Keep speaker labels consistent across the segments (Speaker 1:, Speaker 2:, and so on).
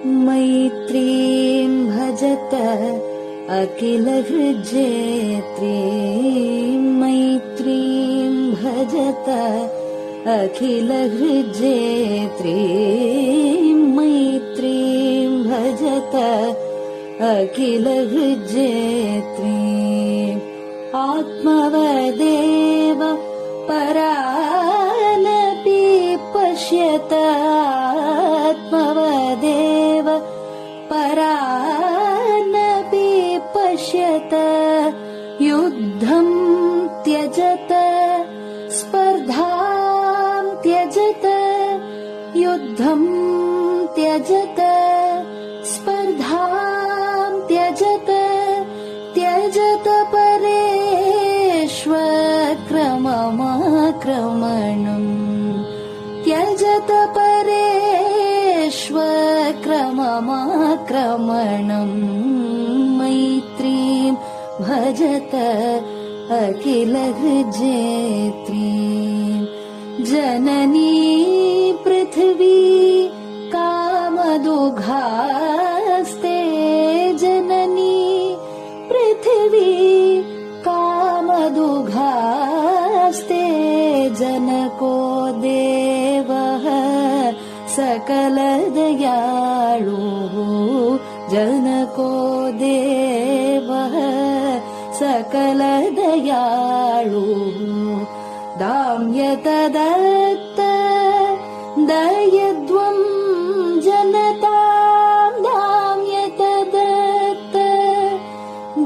Speaker 1: मैत्रीं भजत अखिलहृज्जेत्रीं, मैत्रीं भजत अखिलहृज्जेत्रीं, मैत्रीं भजत अखिलहृज्जेत्रीम्। आत्मवदेव परानपि पश्यत, आत्मवदेव परानपि पश्यत। युद्धं त्यजत स्पर्धां त्यजत, युद्धं त्यजत स्पर्धां त्यजत। त्यजत परेष्वक्रममाक्रमणम्, त्यजत परेष्वक्रममाक्रमणम्। मैत्रीं भजत अखिलहृज्जेत्रीं। जननी पृथिवी कामदुघास्ते, जननी पृथिवी कामदुघास्ते। जनको देवः सकलदयाळु, जनको देवः सकलदयाळु। दाम्यत दत्त दयध्वं जनतां, दाम्यत दत्त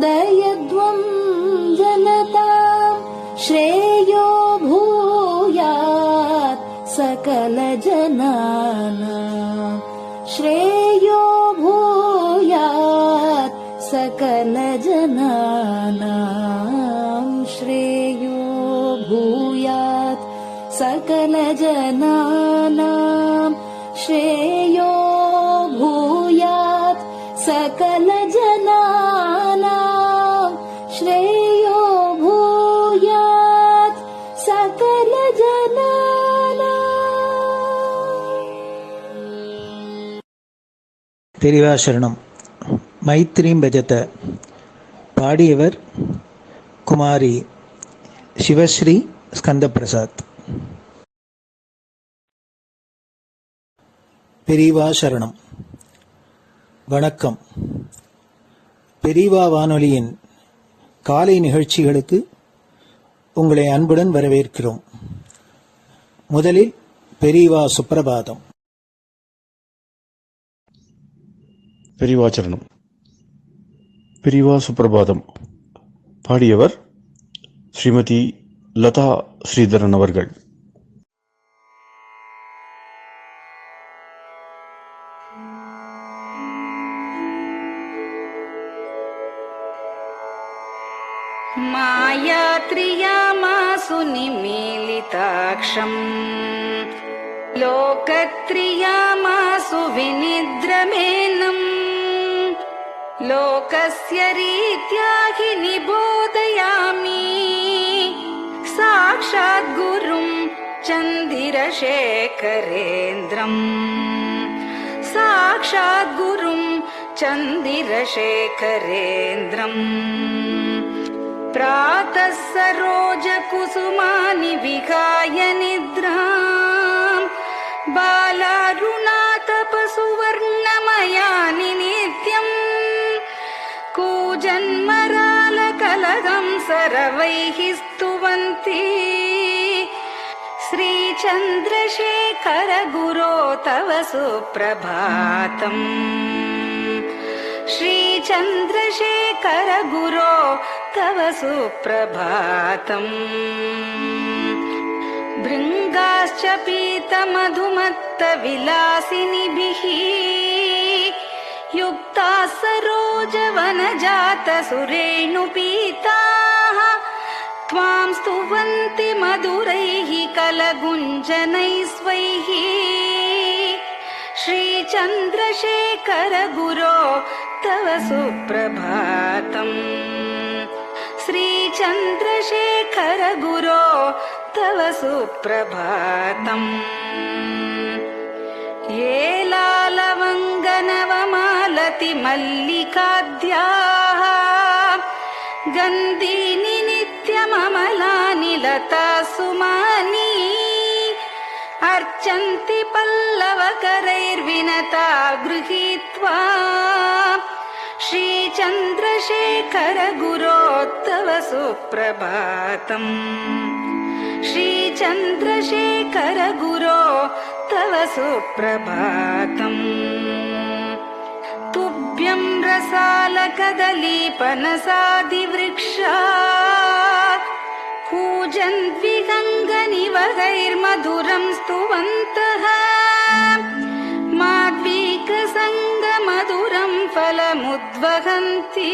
Speaker 1: दयध्वं जनतां। श्रेयो भूयात् सकलजनानां, श्रेयो भूयात् सकलजनानां, श्रेयो भूयात् सकलजनानां, श्रेयो भूयात् सकलजनानां, श्रेयो भूयात् सकलजनानां।
Speaker 2: பெரிவாசரணம். மைத்ரீம் பஜத. பாடியவர் குமாரி சிவஸ்ரீ ஸ்கந்தபிரசாத். பெரிவாசரணம். வணக்கம். பெரிவா வானொலியின் காலை நிகழ்ச்சிகளுக்கு உங்களை அன்புடன் வரவேற்கிறோம். முதலில் பெரிவா சுப்பிரபாதம்.
Speaker 3: பெரிவாச்சரணம். பெரிவா சுப்பிரபாதம். பாடியவர் ஸ்ரீமதி லதா ஸ்ரீதரன் அவர்கள்.
Speaker 4: मायात्रियामासु निमीलिताक्षम्, लोकत्रियामासु विनिद्रमेनम्। लोकस्य रीत्या हि निबोधयामि, साक्षात् गुरुं चन्दिरशेखरेन्द्रम्, साक्षात् गुरुं चन्दिरशेखरेन्द्रम्। प्रातः सरोजकुसुमानि विहाय निद्राम्, बालारुणातपसुवर्णमयानि नित्यम्। कूजन्मरालकलगं सरवैः स्तुवन्ति, श्रीचन्द्रशेखर गुरो तव सुप्रभातम्, श्रीचन्द्रशेखर गुरो तव सुप्रभातम्। भृङ्गाश्च पीतमधुमत्तविलासिनिभिः युक्ताः सरोजवनजातसुरेणुपीताः, त्वां स्तुवन्ति मधुरैः कलगुञ्जनैः स्वैः। श्रीचन्द्रशेखर गुरो तव सुप्रभातम्, श्रीचन्द्रशेखर गुरो तव सुप्रभातम् ये लालवङ्गनवमालति मल्लिकाद्याः गन्धीनि नित्यममलानि लता सुमानि अर्चन्ति पल्लवकरैर्विनता गृहीत्वा श्रीचन्द्रशेखर गुरो तव सुप्रभातम् श्रीचन्द्रशेखर गुरो तव सुप्रभातम् तुभ्यं रसालकदलीपनसादिवृक्षा कूजन्विहङ्गनिवहैर्मधुरं स्तुवन्तः माद्वीकसङ्गमधुरं फलमुद्वहन्ति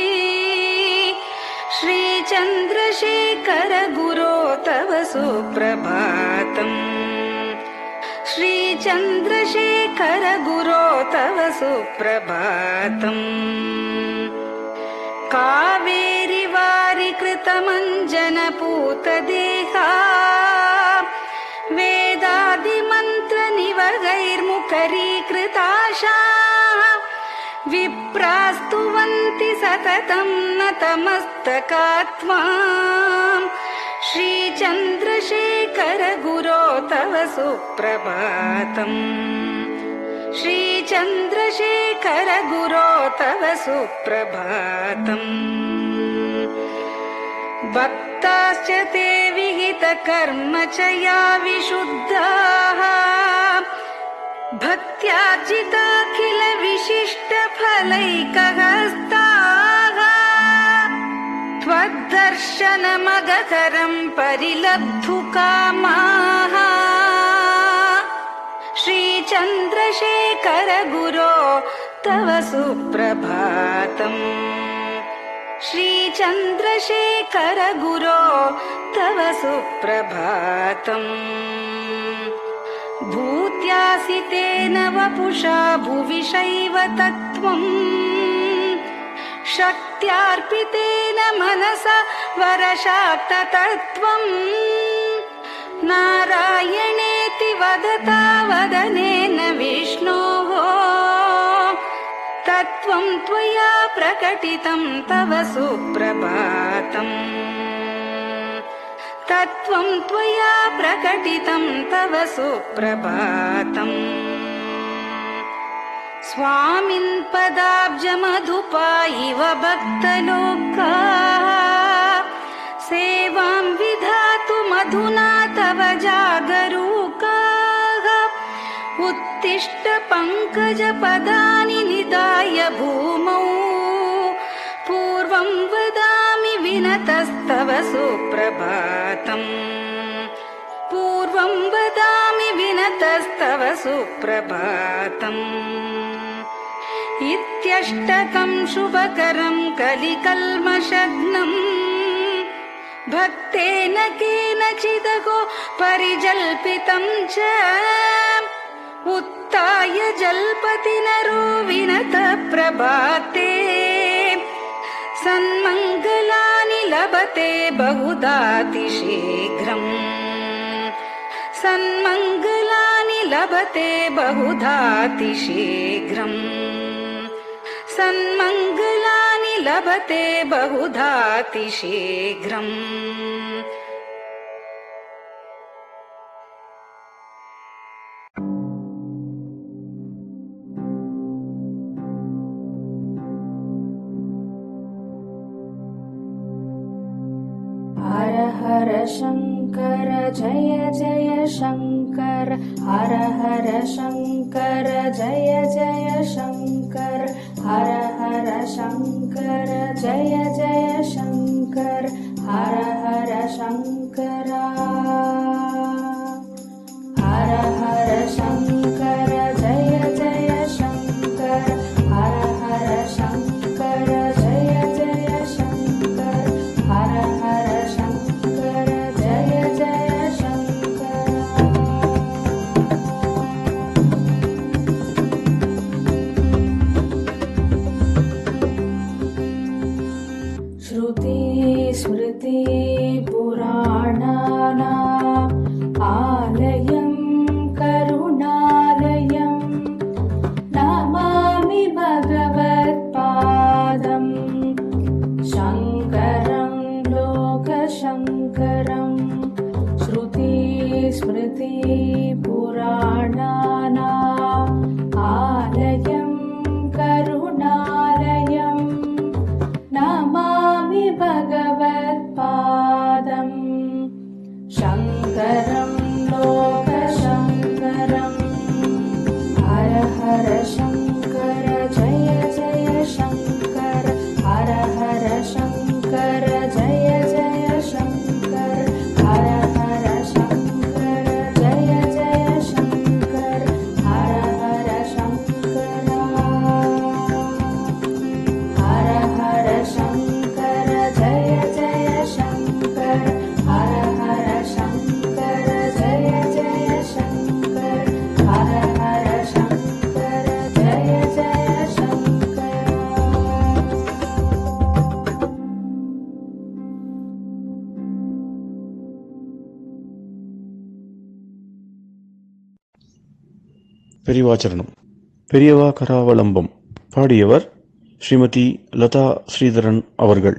Speaker 4: श्रीचन्द्रशेखर गुरो तव सुप्रभातम् श्रीचन्द्रशेखर गुरो तव सुप्रभातम् कावेरि वारिकृतमञ्जनपूतदेहा वेदादिमन्त्रनिवहैर्मुखरीकृताशा विप्रास्तुवन्ति सततं नतमस्तकात्माम् श्रीचन्द्रशेखर गुरो तव सुप्रभातम् श्रीचन्द्रशेखर गुरो तव सुप्रभातम् भक्ताश्च ते विहितकर्म च या विशुद्धाः भक्त्यार्जिताखिल विशिष्टफलैकहस्ताः त्वद्दर्शनमगहरं परिलब्धुकामाः श्रीचन्द्रशेखर गुरो तव सुप्रभातम् श्रीचन्द्रशेखर गुरो तव सुप्रभातम् भूत्यासितेन वपुषा भुविशैव तत्त्वम् शक्त्यार्पितेन मनसा वरशाक्ततत्त्वम् नारायणेति वदता वदनेन विष्णोः तत्त्वं त्वया प्रकटितं तव सुप्रभातम् तत्त्वं त्वया प्रकटितं तव सुप्रभातम् स्वामिन् पदाब्जमधुपा इव भक्तलोकाः सेवां विधातुमधुना तव जागरूकाः उत्तिष्ठ पङ्कजपदानि निधाय भूमौ पूर्वं वदामि विनतस्तव सुप्रभातम् पूर्वं वदामि विनतस्तव सुप्रभातम् इत्यष्टकं शुभकरं कलिकल्मषघ्नम् भक्तेन केनचिदहो परिजल्पितं च उत्थाय जल्पति नरो विनत प्रभाते सन्मङ्गलानि लभते बहुधातिशीघ्रम् सन्मङ्गलानि लभते बहुधातिशीघ्रम् सन्मङ्गलानि लभते बहुधातिशीघ्रम्
Speaker 1: हर हर शङ्कर जय जय शङ्कर हर हर शङ्कर जय जय शङ्कर हर हर शङ्कर जय जय शङ्कर हर हर शङ्कर हर हर शङ्कर जय जय शङ्कर हर हर शङ्कर जय जय शङ्कर हर हर शङ्कर जय जय शङ्कर श्रुति स्मृति पुराणानाम् स्मृतिपुराणानाम् आलयं करुणालयं नमामि भगवत्पादम् शङ्करं लोकशङ्करम् हर हर शङ्कर जय जय शङ्कर हर हर शङ्कर जय जय शङ्कर हर हर शङ्कर जय जय शङ्कर हर हर शङ्कर हर हर शङ्कर जय जय शङ्कर हर हर शङ्कर जय जय शङ्कर हर हर शङ्कर जय जय शङ्कर
Speaker 3: பெரியவாச்சரணம். பெரியவா கராவலம்பம். பாடியவர் ஸ்ரீமதி லதா ஸ்ரீதரன் அவர்கள்.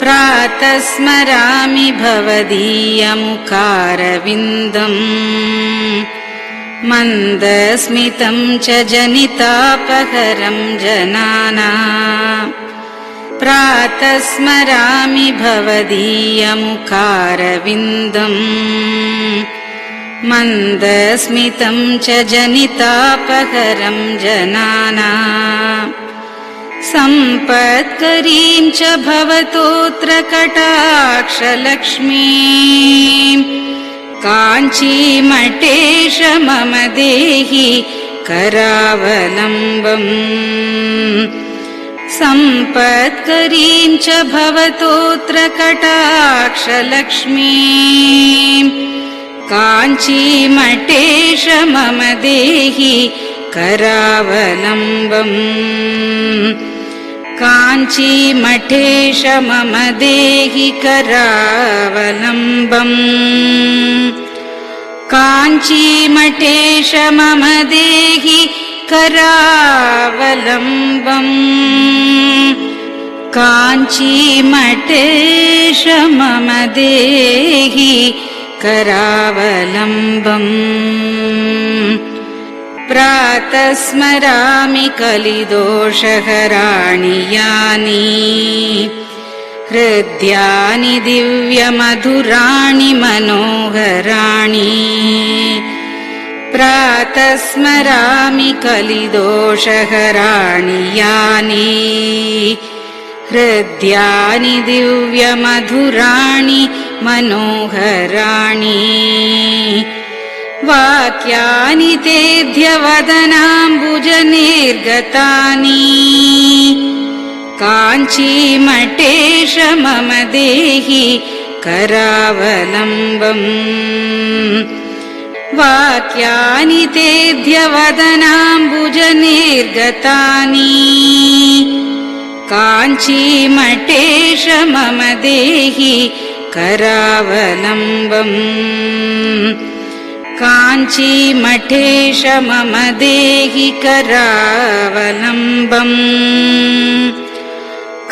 Speaker 4: प्रातः स्मरामि भवदीयमुखारविन्दम् मन्दस्मितं च जनितापहरं जनानाम् प्रातः स्मरामि भवदीयमुखारविन्दम् मन्दस्मितं च जनितापहरं जनानाम् सम्पत्करीं च भवतोऽत्र कटाक्षलक्ष्मीं काञ्चीमठेश मम देहि करावलम्बम् सम्पत्करीं च भवतोऽत्र कटाक्षलक्ष्मीं काञ्चीमठेश मम देहि करावलम्बम् काञ्चीमठेश मम देहि करावलम्बम् काञ्चीमठेश मम देहि करावलम्बम् काञ्चीमठेश मम देहि करावलम्बम् प्रातः स्मरामि कलिदोषहराणि यानि हृद्यानि दिव्यमधुराणि मनोहराणि प्रातः स्मरामि कलिदोषहराणि यानि हृद्यानि दिव्यमधुराणि मनोहराणि वाक्यानि तेऽध्यवदनाम्बुजनिर्गतानि काञ्चीमठेश मम देहि करावलम्बम् वाक्यानि तेऽध्यवदनाम्बुजनिर्गतानि काञ्चीमठेश मम देहि करावलम्बम् काञ्चीमठेश मम देहि करावलम्बम्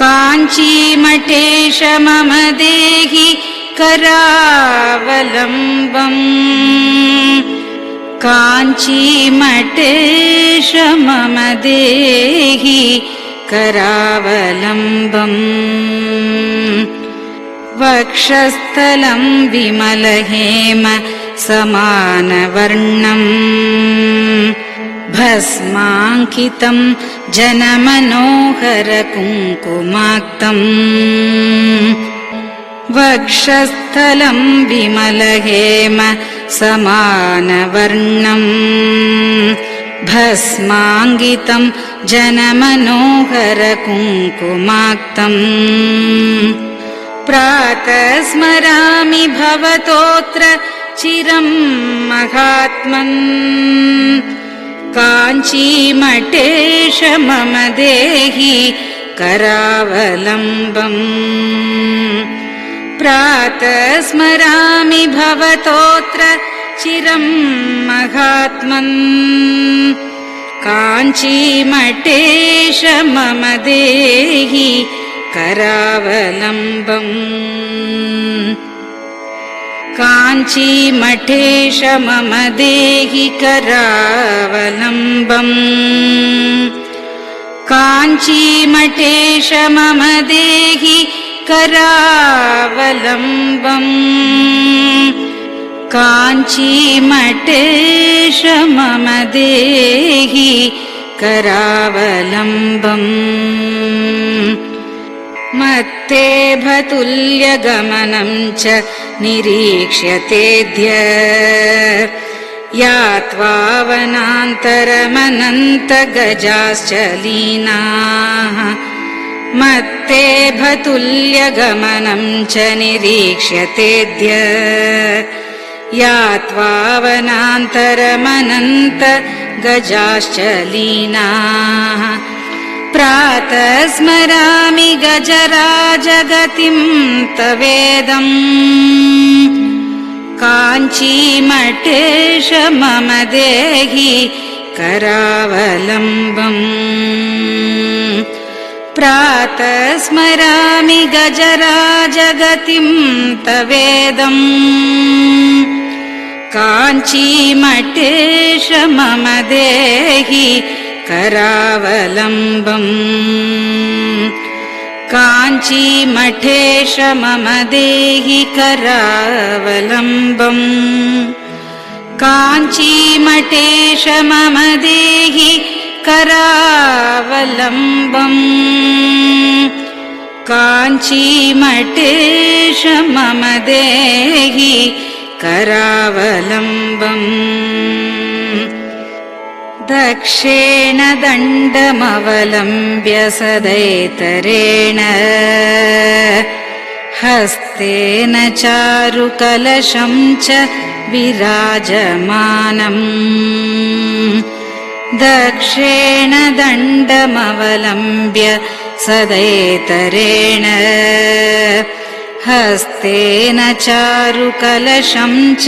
Speaker 4: काञ्चीमठेश मम देहि करावलम्बम् काञ्चीमठेश मम देहि करावलम्बम् वक्षस्थलं विमलहेम समानवर्णम् भस्माङ्कितं जनमनोहर कुङ्कुमाक्तम् वक्षस्थलं विमलहेम समानवर्णम् भस्माङ्कितं जनमनोहर कुङ्कुमाक्तम् प्रातः स्मरामि भवतोऽत्र चिरं महात्मन् काञ्चीमठेश मम देहि करावलम्बम् प्रातः स्मरामि भवतोऽत्र चिरं महात्मन् काञ्चीमठेश मम देहि करावलम्बम् काञ्चीमठेश मम देहि करावलम्बम् काञ्चीमठेश मम देहि करावलम्बम् काञ्चीमठेश मम देहि करावलम्बम् मत्तेभतुल्यगमनं च निरीक्ष्यतेऽद्य यात्वा वनान्तरमनन्तगजाश्च लीनाः मत्तेभतुल्यगमनं च निरीक्ष्यतेऽद्य यात्वा वनान्तरमनन्तगजाश्च लीनाः प्रातः स्मरामि गजराजगतिं तवेदम् काञ्चीमठेश मम देहि करावलम्बम् प्रातः स्मरामि गजराजगतिं तवेदम् काञ्चीमठेश मम देहि करावलम्बम् काञ्चीमठेश मम देहि करावलम्बम् काञ्चीमठेश मम देहि करावलम्बम् काञ्चीमठेश मम देहि करावलम्बम् दक्षेण दण्डमवलम्ब्य सदैतरेण हस्तेन चारुकलशं च विराजमानम् दक्षेण दण्डमवलम्ब्य सदैतरेण हस्तेन चारुकलशं च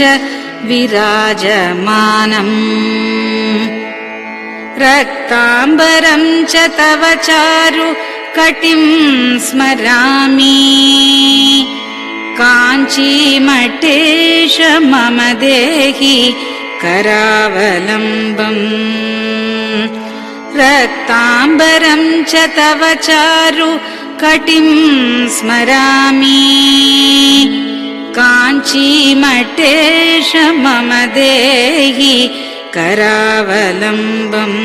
Speaker 4: विराजमानम् रक्ताम्बरं च तव चारु कटिं स्मरामि काञ्चीमठेश मम देहि करावलम्बम् रक्ताम्बरं च तव चारु कटिं स्मरामि काञ्चीमठेश मम देहि करावलम्बम्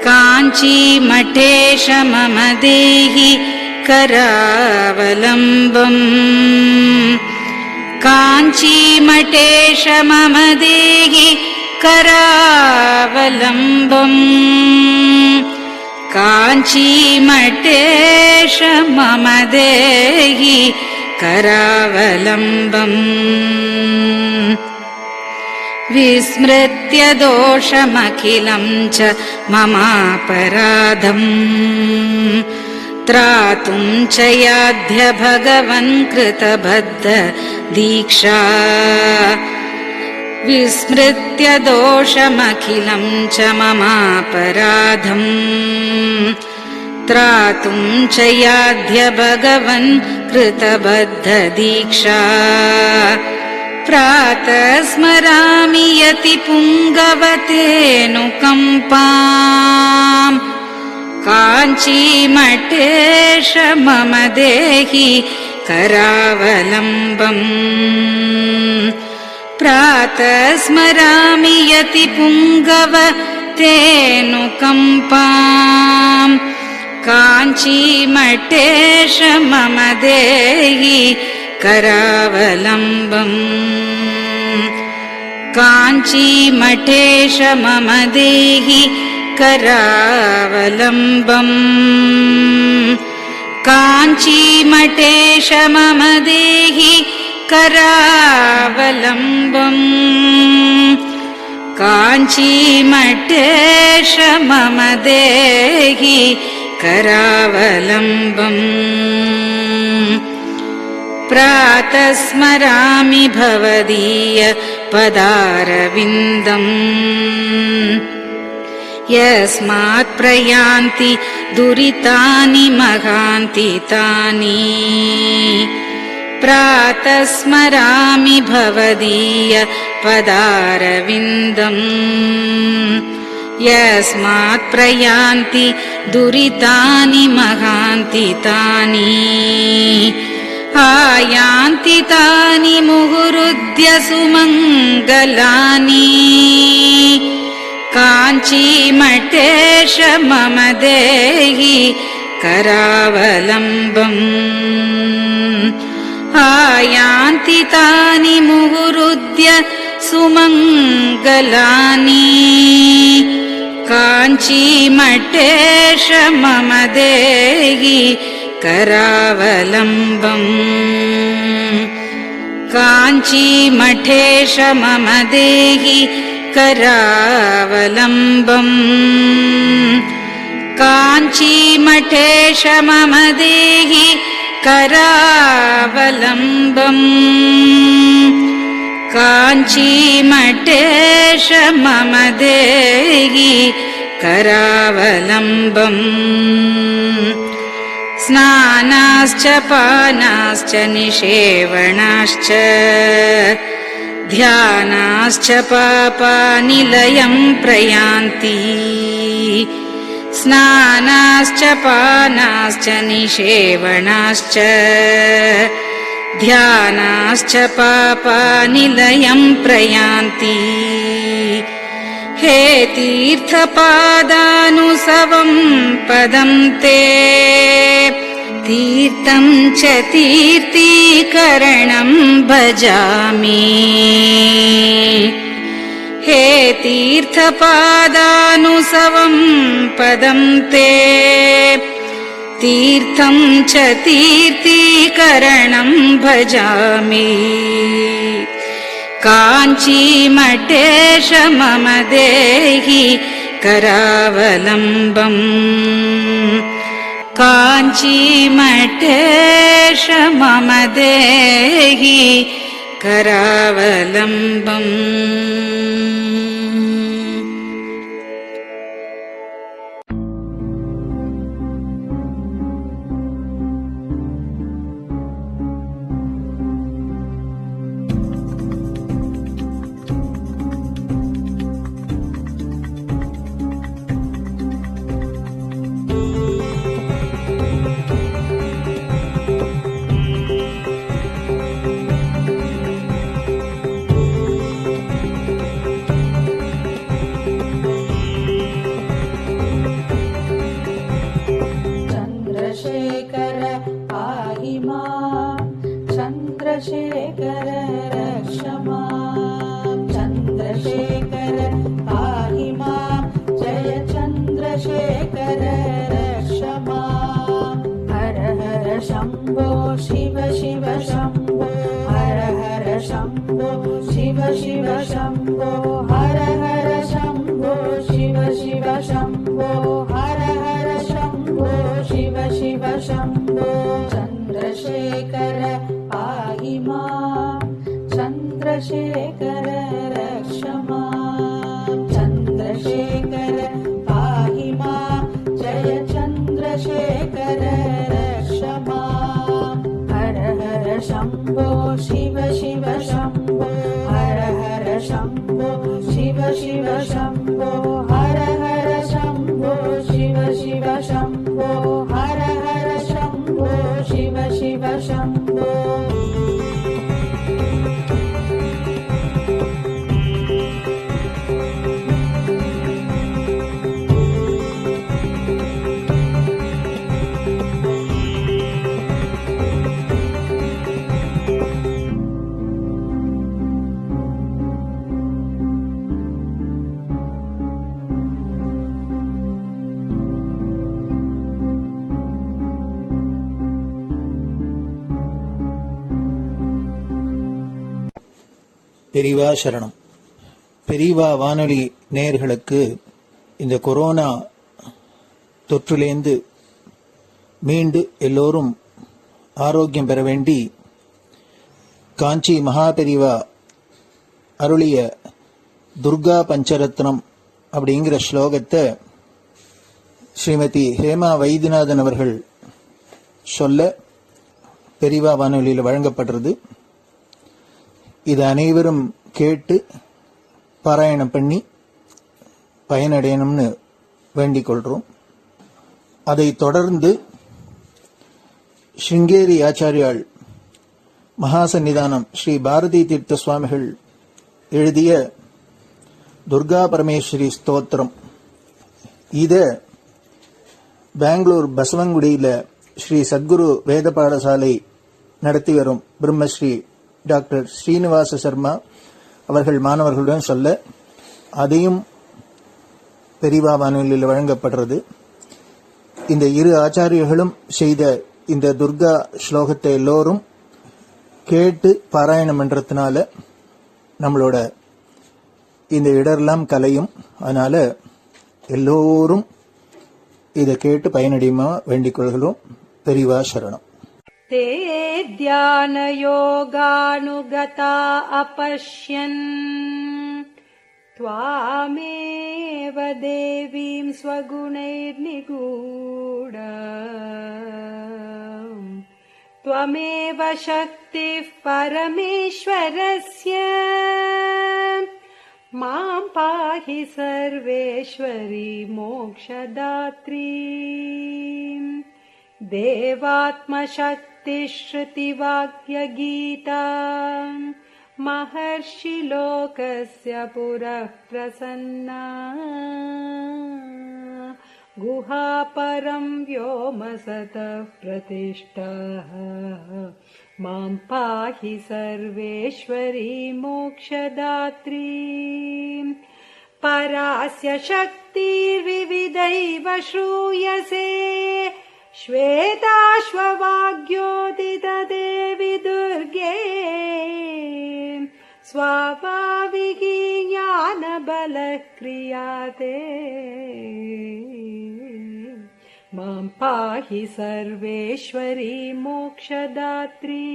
Speaker 4: काञ्चीमठेश मम देहि करावलम्बम् काञ्चीमठेश मम देहि करावलम्बम् काञ्चीमठेश मम देहि करावलम्बम् विस्मृत्य दोषमखिलं च ममापराधम् त्रातुं च याध्य भगवन् कृतबद्ध दीक्षा विस्मृत्य दोषमखिलं च ममापराधम् त्रातुं च याध्य भगवन् कृतबद्ध दीक्षा प्रातः स्मरामि यतिपुङ्गवतेऽनुकम्पाम् काञ्चीमठेश मम देहि करावलम्बम् प्रातः स्मरामि यतिपुङ्गवतेऽनुकम्पाम् काञ्चीमठेश मम देहि करावलम्बम् काञ्चीमठेश मम देहि करावलम्बम् काञ्चीमठेश मम देहि करावलम्बम् काञ्चीमठेश मम देहि करावलम्बम् प्रातः स्मरामि भवदीय पदारविन्दम् यस्मात् प्रयान्ति दुरितानि महान्ति तानि प्रातः स्मरामि भवदीय पदारविन्दम् यस्मात् प्रयान्ति दुरितानि महान्ति तानि आयान्ति तानि मुहुरुद्य सुमङ्गलानि काञ्चीमठेश मम देहि करावलम्बम् आयान्ति तानि मुहुरुद्य सुमङ्गलानि काञ्चीमठेश मम देहि करावलम्बम् काञ्चीमठेश मम देहि करावलम्बम् काञ्चीमठेश मम देहि करावलम्बम् काञ्चीमठेश मम देहि करावलम्बम् स्नानाश्च पानाश्च निषेवणाश्च ध्यानाश्च पापानिलयं प्रयान्ति स्नानाश्च पानाश्च निषेवणाश्च ध्यानाश्च पापानिलयं प्रयान्ति हे तीर्थपादानुसवं पदं ते तीर्थं च तीर्थीकरणं भजामि हे तीर्थपादानुसवं पदं ते तीर्थं च तीर्थीकरणं भजामि काञ्चीमठेश मम देहि करावलम्बम् काञ्चीमठेश मम देहि करावलम्बम्
Speaker 1: चन्द्रशेखर रक्ष मां चन्द्रशेखर पाहि मां जय चन्द्रशेखर रक्ष मां हर हर शम्भो शिव शिव शम्भो हर हर शम्भो शिव शिव शम्भो हर हर शम्भो शिव शिव शम्भो हर हर शम्भो शिव शिव शम्भो चन्द्रशेखर पाहि मां चन्द्रशेखर रक्ष मां चन्द्रशेखर पाहि मां जय चन्द्रशेखर रक्ष मां हर हर शम्भो शिव शिव शम्भो हर हर शम्भो शिव शिव शम्भो हर हर शम्भो शिव शिव शम्भो हर हर शम्भो शिव शिव शम्भो
Speaker 2: பெரியவா சரணம். பெரியவா வானொலி நேயர்களுக்கு இந்த கொரோனா தொற்றிலேந்து மீண்டு எல்லோரும் ஆரோக்கியம் பெற வேண்டி காஞ்சி மகாபெரிவா அருளிய துர்கா பஞ்சரத்னம் அப்படிங்கிற ஸ்லோகத்தை ஸ்ரீமதி ஹேமா வைத்தியநாதன் அவர்கள் சொல்ல பெரிவா வானொலியில் வழங்கப்படுறது. இது அனைவரும் கேட்டு பாராயணம் பண்ணி பயனடையணும்னு வேண்டிக் கொள்றோம். அதை தொடர்ந்து ஸ்ருங்கேரி ஆச்சாரியாள் மகாசன்னிதானம் ஸ்ரீ பாரதி தீர்த்த சுவாமிகள் எழுதிய துர்கா பரமேஸ்வரி ஸ்தோத்திரம், இத பெங்களூர் பசவங்குடியில ஸ்ரீ சத்குரு வேத பாடசாலை நடத்தி வரும் பிரம்மஸ்ரீ டாக்டர் ஸ்ரீனிவாச சர்மா அவர்கள் மாணவர்களுடன் சொல்ல, அதையும் பெரிவா வானொலியில் வழங்கப்படுறது. இந்த இரு ஆச்சாரியர்களும் செய்த இந்த துர்கா ஸ்லோகத்தை எல்லோரும் கேட்டு பாராயணம் பண்றதுனால நம்மளோட இந்த இடரெல்லாம் கலையும். அதனால எல்லோரும் இதை கேட்டு பயனடையுமா வேண்டிக் கொள்கிறோம். பெரிவா சரணம்.
Speaker 5: ते ध्यानयोगानुगता अपश्यन् त्वामेव देवीं स्वगुणैर्निगूढ त्वमेव शक्तिः परमेश्वरस्य मां पाहि सर्वेश्वरी मोक्षदात्री देवात्मशक्तिश्रुतिवाक्यगीता महर्षिलोकस्य पुरः प्रसन्ना गुहापरं व्योमसतः प्रतिष्ठः मां पाहि सर्वेश्वरी मोक्षदात्री परास्य शक्तिर्विविधैव श्रूयसे श्वेताश्ववाग्योदितदेवि दुर्गे स्वाभाविकी ज्ञानबलः क्रियाते मां पाहि सर्वेश्वरी मोक्षदात्री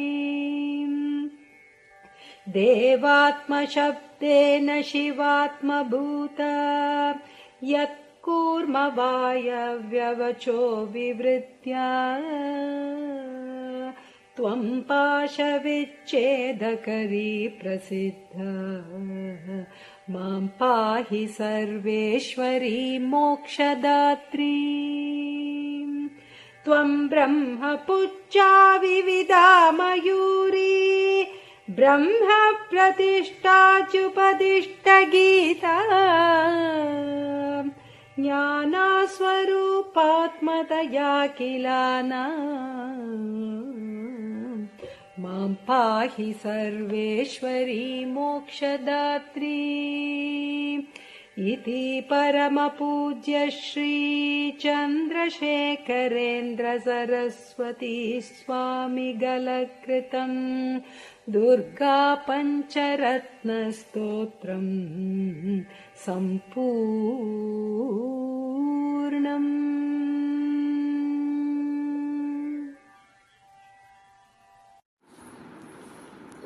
Speaker 5: देवात्मशब्देन शिवात्मभूता यत् कूर्मवायव्यवचो विवृत्या त्वं पाशविच्छेदकरी प्रसिद्धा मां पाहि सर्वेश्वरी मोक्षदात्री त्वं ब्रह्मपुच्छा विविधा मयूरी ब्रह्म प्रतिष्ठाच्युपदिष्टगीता ज्ञानस्वरूपात्मतया किलाना मां पाहि सर्वेश्वरी मोक्षदात्री इति परमपूज्य श्री चन्द्रशेखरेन्द्र सरस्वती स्वामिगलकृतं दुर्गा पञ्चरत्नस्तोत्रम् सम्पूर्णम्.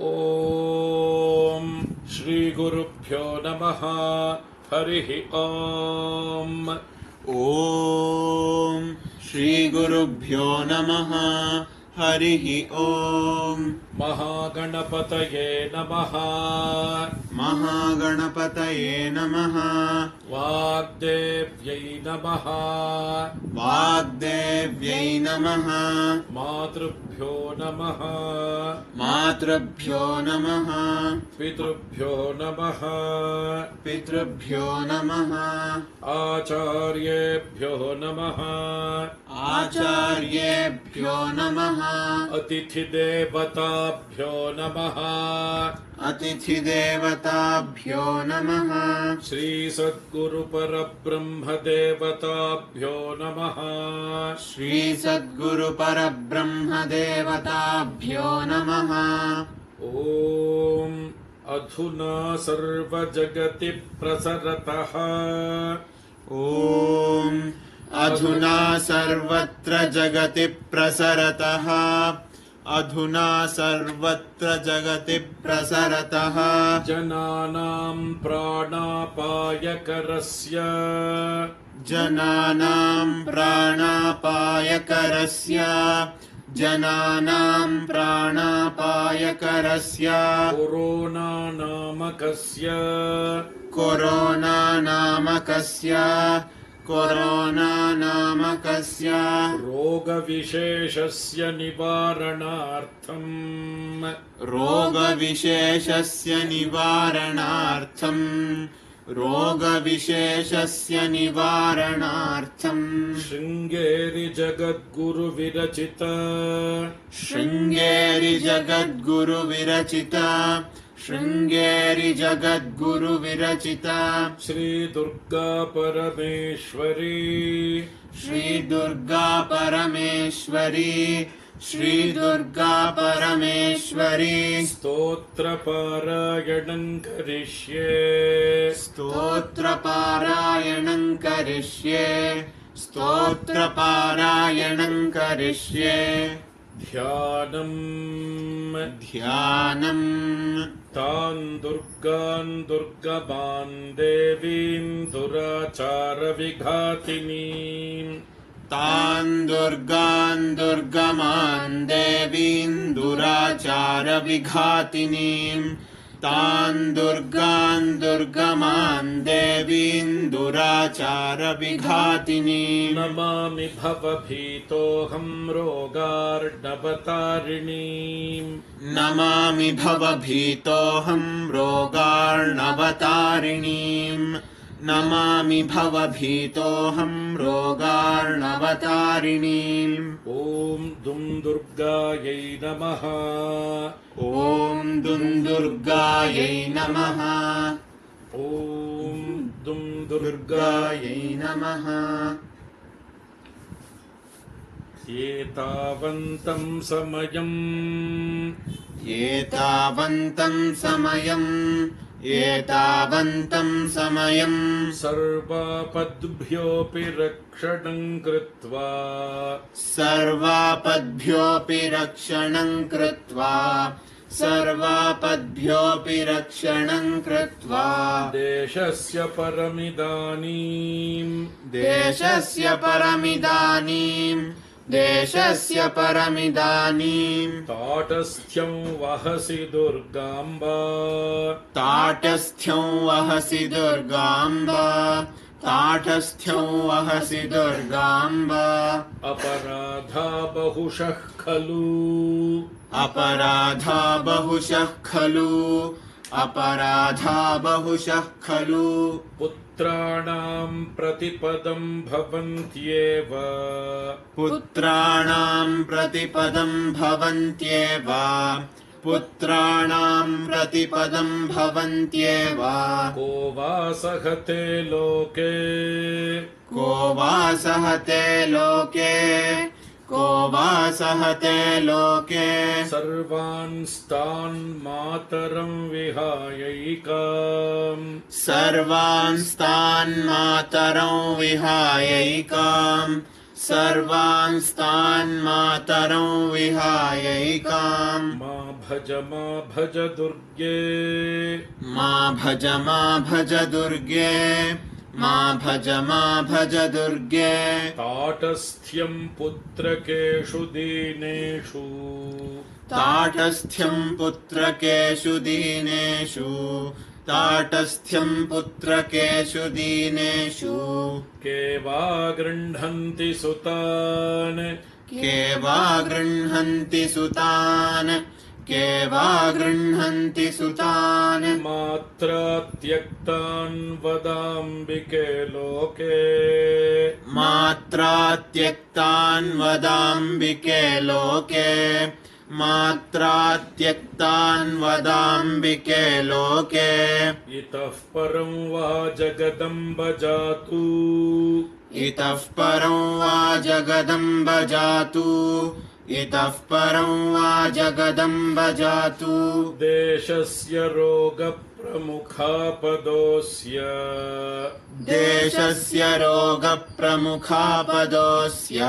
Speaker 6: ॐ श्रीगुरुभ्यो नमः. हरिः ॐ.
Speaker 7: ॐ श्रीगुरुभ्यो नमः. हरिः ॐ.
Speaker 6: महागणपतये नमः.
Speaker 7: महागणपतये नमः.
Speaker 6: वाग्देव्यै नमः.
Speaker 7: वाग्देव्यै नमः.
Speaker 6: मातृभ्यो नमः.
Speaker 7: मातृभ्यो नमः.
Speaker 6: पितृभ्यो नमः.
Speaker 7: पितृभ्यो नमः.
Speaker 6: आचार्येभ्यो नमः.
Speaker 7: आचार्येभ्यो नमः.
Speaker 6: अतिथिदेवताभ्यो नमः.
Speaker 7: अतिथिदेवताभ्यो नमः.
Speaker 6: श्रीसद्गुरुपरब्रह्मदेवताभ्यो नमः.
Speaker 7: श्रीसद्गुरुपरब्रह्मदेवताभ्यो नमः.
Speaker 6: ॐ अधुना सर्वजगति प्रसरतः.
Speaker 7: ॐ अधुना सर्वत्र जगति प्रसरतः. अधुना सर्वत्र जगति प्रसरतः.
Speaker 6: जनानां प्राणापायकरस्य.
Speaker 7: जनानां प्राणापायकरस्य. जनानां प्राणापायकरस्य कोरोना नामकस्य
Speaker 6: रोगविशेषस्य निवारणार्थं शृङ्गेरि जगद्गुरुविरचिता श्री दुर्गा परमेश्वरी स्तोत्रपारायणं करिष्ये ध्यानं तान् दुर्गान् दुर्गमान् देवीं दुराचारविघातिनीं नमामि भवभीतोऽहं रोगार्णवतारिणीम् ॐ दुं दुर्गायै नमः एतावन्तं समयं सर्वापद्भ्योऽपि रक्षणं कृत्वा देशस्य परमिदानीं ताटस्थ्यं वहसि दुर्गाम्बा अपराधा बहुशः खलु पुत्राणां प्रतिपदं भवन्त्येव को वा सहते लोके सर्वांस्तान् मातरं विहायैकाम् मा भज दुर्गे ताटस्थ्यं पुत्रकेषु दीनेषु के वा गृह्णन्ति सुतान् मात्रा त्यक्तान् वदाम्बिके लोके इतः परं वा जगदम्ब जातु देशस्य रोगप्रमुखापदोऽस्य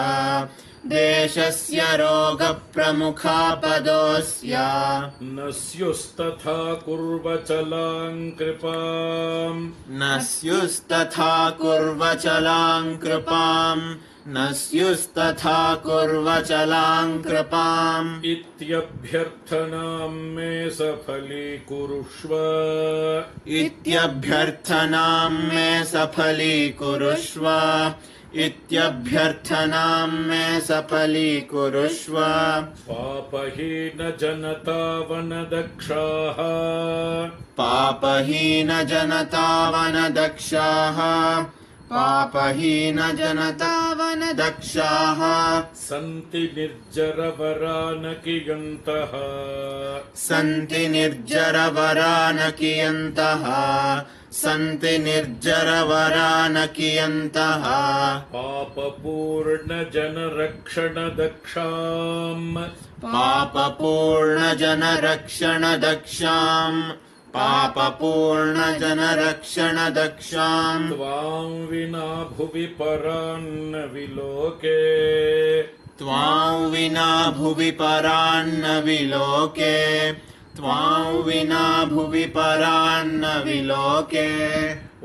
Speaker 6: न स्युस्तथा कुर्वचलां कृपाम्
Speaker 7: न स्युस्तथा कुर्वचलां कृपाम्
Speaker 6: इत्यभ्यर्थनां मे सफलीकुरुष्व
Speaker 7: इत्यभ्यर्थनां मे सफलीकुरुष्व इत्यभ्यर्थनां मे सफलीकुरुष्व
Speaker 6: पापहीन जनता वनदक्षाः
Speaker 7: पापहीन जनता वनदक्षाः पापहीन जनता वनदक्षाः
Speaker 6: सन्ति निर्जरवरानकियन्तः
Speaker 7: सन्ति निर्जरवरानकियन्तः सन्ति निर्जरवरानकियन्तः
Speaker 6: पापपूर्णजनरक्षणदक्षाम्
Speaker 7: पापपूर्णजनरक्षणदक्षाम् पापपूर्णजनरक्षणदक्षाम्
Speaker 6: त्वां विना भुवि परान्न विलोके
Speaker 7: त्वां विना भुवि परान्न विलोके त्वां विना भुवि परान्न विलोके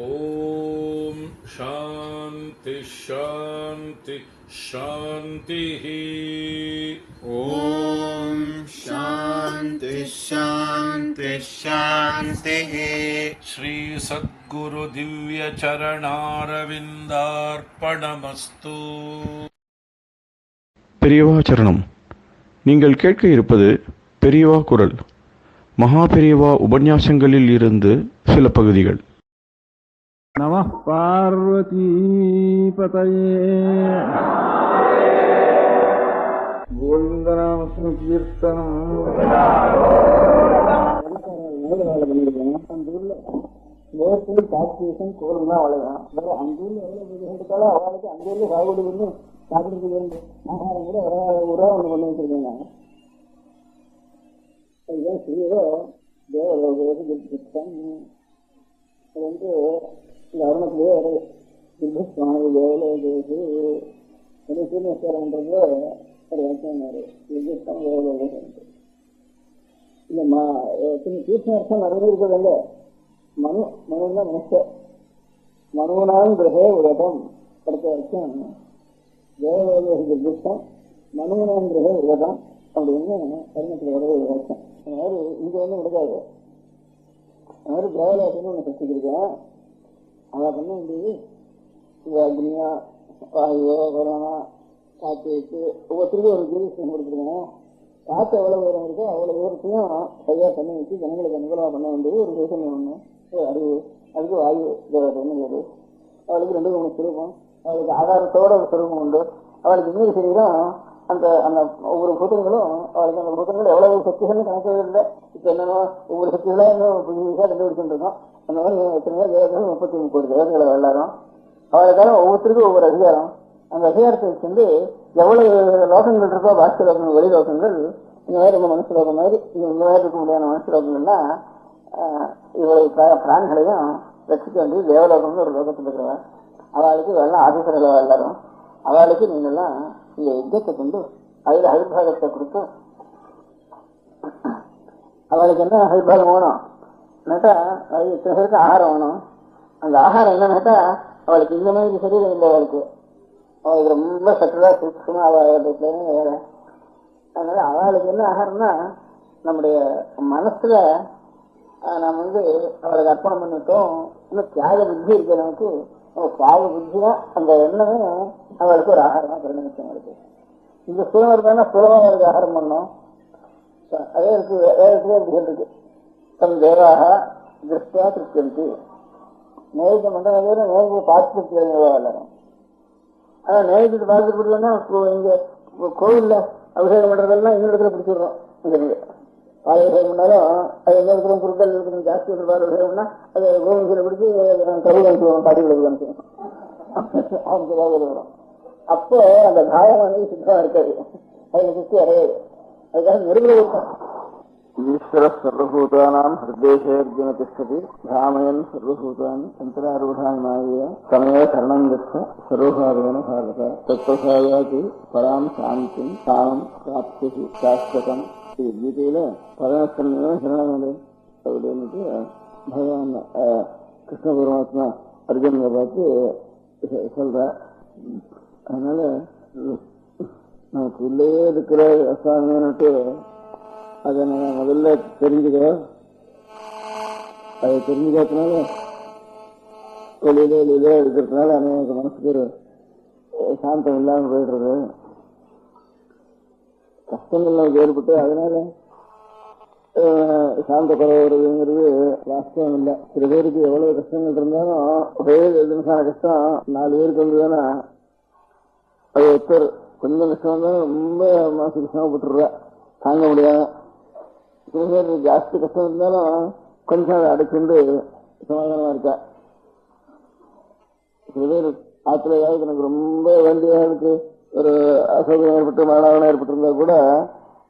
Speaker 6: ॐ शान्ति शान्ति शान्तिः
Speaker 7: ॐ शान्ति शान्ति शान्तिः
Speaker 6: श्री सद्गुरु दिव्य चरणारविन्दार्पणमस्तु
Speaker 3: பெரியவா சரணம். நீங்கள் கேட்க இருப்பது பெரியவா குரல். மகா பெரியவா உபன்யாசங்களில் இருந்து சில பகுதிகள்.
Speaker 8: நம பார்வதி பதயே கோவிந்தநாம கீர்த்தனம். அந்த ஊர்ல நேரத்தில் கார்த்திகேசன் கோலம் தான் வளரும். வேற அந்த ஊர்ல எவ்வளவு அவளுக்கு அந்த ஊர்ல சாகுபடி பண்ணி சாப்பிடுறதுக்கு வேண்டு ஆகாரம் கூட ஒரு ஒண்ணு பண்ணி வச்சிருக்காங்க. அதுதான் சிறியதோ தேவலோகத்துக்கு அது வந்து இந்த அருணத்திலேயே ஒரு சித்தஸ்வாமி தேவலோகத்துக்கு ஒரு சீனியஸ்வரன்றது ஒரு வாக்கியம் சித்தஸ்வாமி தேவலோகம். இந்த தீர்த்தம் நிறைய இருக்கிறதுங்க. மனுதான் மனுஷன் மனுவனாலும் கிரகே உலகம் அடுத்த வரைக்கும் தேவலோக சித்தம் மனுவனாம் கிரகே உலகம் அப்படின்னு அருணத்தில் வரவே ஒரு வாக்கியம். அதாவது இங்க ஒன்றும் கிடைக்காது. அது தேவலோகம்னு ஒன்று கற்றுக்கிருக்கேன். அதை பண்ண வேண்டியது இந்த அக்னியா வாயுவோ வருணா காற்று வச்சு ஒவ்வொருத்தருக்கும் ஒரு ஜூரிஸ்டம் கொடுத்துருக்கேன். காற்று எவ்வளோ தூரம் இருக்கோ அவ்வளோ தூரத்தையும் சரியாக பண்ணி வச்சு ஜனங்களுக்கு அனுகூலமாக பண்ண வேண்டியது ஒரு தேசம் ஒன்று ஒரு அறிவு. அதுக்கு வாயு தேவதைன்னு பேரு. அவளுக்கு 2-3 சுரூபம். அவளுக்கு ஆதாரத்தோட ஒரு சுரூபம் உண்டு. அவளுக்கு இன்னொரு சரீரம். அந்த அந்த ஒவ்வொரு பூதங்களும் அவளுக்கு அந்த பூதங்கள் எவ்வளவு சக்திகள்னு கணக்கு இல்லை. இப்போ என்னன்னா ஒவ்வொரு சக்திகளாக இன்னும் புதுசாக கண்டுபிடிச்சுட்டு இருக்கோம். அந்த மாதிரி எத்தனையோ தேவர்கள் 33 கோடி தேவர்களை எல்லாரும் அவளுக்கான ஒவ்வொருத்தருக்கும் ஒவ்வொரு அதிகாரம். அந்த அதிகாரத்தை வச்சு எவ்வளவு லோகங்கள் இருக்கோ பாஸ்க லோகங்கள் வெளி லோகங்கள் இந்த மாதிரி நம்ம மனுஷ லோகம் மாதிரி இந்த மாதிரி இருக்க முடியாத மனுஷ லோகங்கள்னா இவ்வளவு பிராணிகளையும் ரசிக்க வேண்டியது தேவலோகம்னு ஒரு லோகத்தில் இருக்கிறவன். அவளுக்கு எல்லாம் ஆதிசரல எல்லாரும் அவளுக்கு நீங்கள்லாம் இந்த யுத்தத்தை கொண்டு அதில் அவிர்வாகத்தை கொடுத்து அவளுக்கு என்ன அவிர்வாகம் வேணும் கேட்டா இத்தனை பேருக்கு ஆகாரம் வேணும். அந்த ஆகாரம் என்னன்னு கேட்டா அவளுக்கு இந்த மாதிரி சரீரம் இல்லை. அவளுக்கு அவளுக்கு ரொம்ப சற்றுலா சுத்தமா அவளுக்கு வேற. அதனால அவளுக்கு என்ன ஆகாரம்னா நம்முடைய மனசுல நாம் அவளுக்கு அர்ப்பணம் பண்ணிட்டோம். இன்னும் தியாக புத்தி இருக்கு நமக்கு. தியாக புத்தியா அந்த எண்ணமே அவளுக்கு ஒரு ஆகாரமா பரிணமிச்சம் அவளுக்கு. இந்த சுலபம் இருக்கான்னா சுலபமா அவளுக்கு ஆகாரம் பண்ணோம். அதே இருக்கு வேற புத்திகள் இருக்கு. தம் தேவாக திருஷ்டியா திருப்தி நேரத்தை மண்டல நேரத்தை பார்த்து எல்லாரும். ஆனா நேரத்துக்கு பார்த்து பிடிச்சோம்னா இங்க கோவில்ல அபிஷேகம் பண்றதெல்லாம் இந்த இடத்துல பிடிச்சிடுறோம். இங்க பால் அபிஷேகம் பண்ணாலும் அது எந்த இடத்துல பொருட்கள் இருக்கிறது ஜாஸ்தி பால் அபிஷேகம்னா அது கோவில பிடிச்சி கருவில் அனுப்பிடுவோம். காட்டிகளுக்கு அனுப்பிடுவோம். வரும். அப்போ அந்த காயம் சுத்தமா இருக்காது. அதுல சுத்தி அடையாது. அதுக்காக நெருங்குல இருக்கும். ஈஸ்வர சர்வபூதானாம் ஹிருதேஷே அர்ஜுன திஷ்டதி ராமயன் சர்வபூதானி சந்திராரூடான் மாய சமய சரணம் கச்ச சர்வபாவேன பாரத தத்துவசாயாதி பராம் சாந்தி சாமம் பிராப்தி சாஸ்வதம். இது கீதையில 16 சரணம் அப்படின்னுட்டு பகவான் கிருஷ்ண பரமாத்மா அர்ஜுனனை பார்த்து சொல்ற. அதனால நமக்கு உள்ளே இருக்கிற அசாமின்னுட்டு அதை நம்ம முதல்ல தெரிஞ்சுக்கோ. அதை தெரிஞ்சுக்கிறதுனால வெளியிலே இருக்கிறதுனால அநேக மனசுக்கு ஒரு சாந்தம் இல்லாமல் போயிடுறது. கஷ்டங்கள் நமக்கு ஏற்பட்டு அதனால சாந்த குறைவு வருதுங்கிறது வாஸ்தவம் இல்லை. சில பேருக்கு எவ்வளவு கஷ்டங்கள் இருந்தாலும் ஒரே நிமிஷமான கஷ்டம் 4 பேருக்கு வந்ததுன்னா அது ஒருத்தர் கொஞ்சம் கஷ்டம் இருந்தாலும் ரொம்ப மனசு கஷ்டப்பட்டுருவா, தாங்க முடியாது. சில பேர் ஜாஸ்தி கஷ்டம் இருந்தாலும் கொஞ்சம் அதை அடைச்சுண்டு சமாதானமா இருக்கா. சில பேர் ஆத்துல ஏதாவது எனக்கு ரொம்ப வேண்டியவர்களுக்கு ஒரு அசௌகரியம் ஏற்பட்டு மரணம் ஏற்பட்டிருந்தா கூட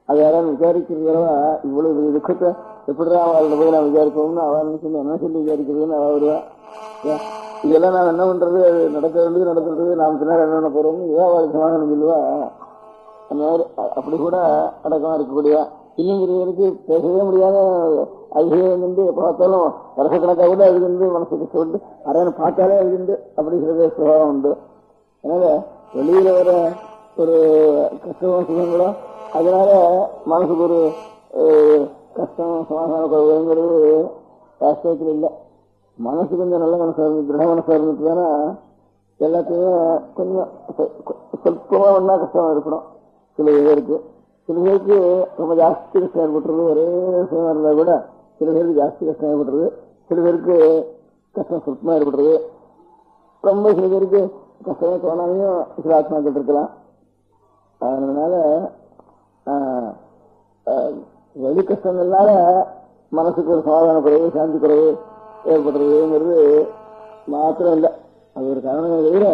Speaker 8: அது யாராவது விசாரிக்கிறதா இவ்வளவு துக்கத்தை எப்படிதான் அவள்கிட்ட போய் நான் விசாரிப்போம்னு அவன் சொல்லி என்ன சொல்லி விசாரிக்கிறதுன்னு அவ வருவா. இதெல்லாம் நான் என்ன பண்றது, அது நடக்க வேண்டியது நடக்கிறது, நாம் பின்னாடி என்ன பண்ண போறோம்னு இதான் அவளுக்கு சமாதானம் சொல்லுவா. அந்த மாதிரி அப்படி கூட அடக்கமா இருக்கக்கூடியவா. இன்னும் பேருக்கு பேசவே முடியாத ஐயம் வந்து பார்த்தாலும் வருஷக்கணக்காக கூட அது வந்து மனசு கஷ்டப்பட்டு அரையனை பார்த்தாலே அது வந்து அப்படி சில சுபாவம் உண்டு. அதனால வெளியில வர ஒரு கஷ்டம் சுகங்களோ அதனால மனசுக்கு ஒரு கஷ்டம் சமாதான குறைவுங்கிறது வாஸ்தவத்தில் இல்லை. மனசு கொஞ்சம் நல்ல மனசா இருந்து திருட மனசா இருந்துட்டுதானா எல்லாத்தையும் கொஞ்சம் சொற்பமா ஒன்னா கஷ்டம் இருக்கணும். சில பேருக்கு ரொம்ப ஜாஸ்தி கஷ்டம் ஏற்பட்டுறது, ஒரே விஷயமா இருந்தா கூட சில பேருக்கு ஜாஸ்தி கஷ்டம் ஏற்பட்டுறது, சில பேருக்கு கஷ்டம் சொற்பமா ஏற்பட்டுறது, ரொம்ப சில பேருக்கு கஷ்டமே தோணாமையும் சில ஆத்மாக்கள் இருக்கலாம். அதனால வெளி கஷ்டங்கள்னால மனசுக்கு ஒரு சமாதான குறைவு சாந்தி குறைவு ஏற்படுறதுங்கிறது மாத்திரம் இல்லை, அது ஒரு காரணமே தவிர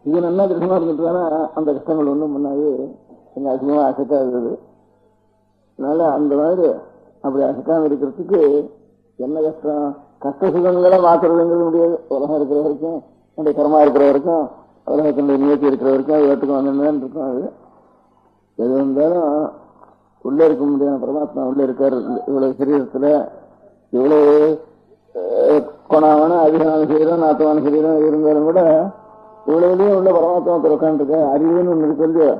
Speaker 8: இது நல்லா திருஷமா இருந்துட்டுதானா அந்த கஷ்டங்கள் ஒன்றும் பண்ணாது கொஞ்சம் அதிகமாக அசைக்கா இருக்குது. அதனால அந்த மாதிரி அப்படி அசைக்காம இருக்கிறதுக்கு என்ன கஷ்டம், கஷ்ட சுகங்களை மாற்றுறதுங்கிறது முடியாது. உலகம் இருக்கிற வரைக்கும் என்னுடைய கர்மா இருக்கிற வரைக்கும் உலகத்தினுடைய நியத்தி இருக்கிற வரைக்கும் அது வீட்டுக்கு வந்தேன்னு இருக்கும். அது எது வந்தாலும் உள்ள இருக்க முடியாத பரமாத்மா உள்ள இருக்காரு. இவ்வளவு சரீரத்துல இவ்வளவு கொணாவான அதிகமான சரீரம் நாத்தமான சரீரம் இருந்தாலும் கூட இவ்வளவுலயும் உள்ள பரமாத்மா உட்காந்துருக்க. அறிவுன்னு ஒண்ணு இருக்கு இல்லையோ,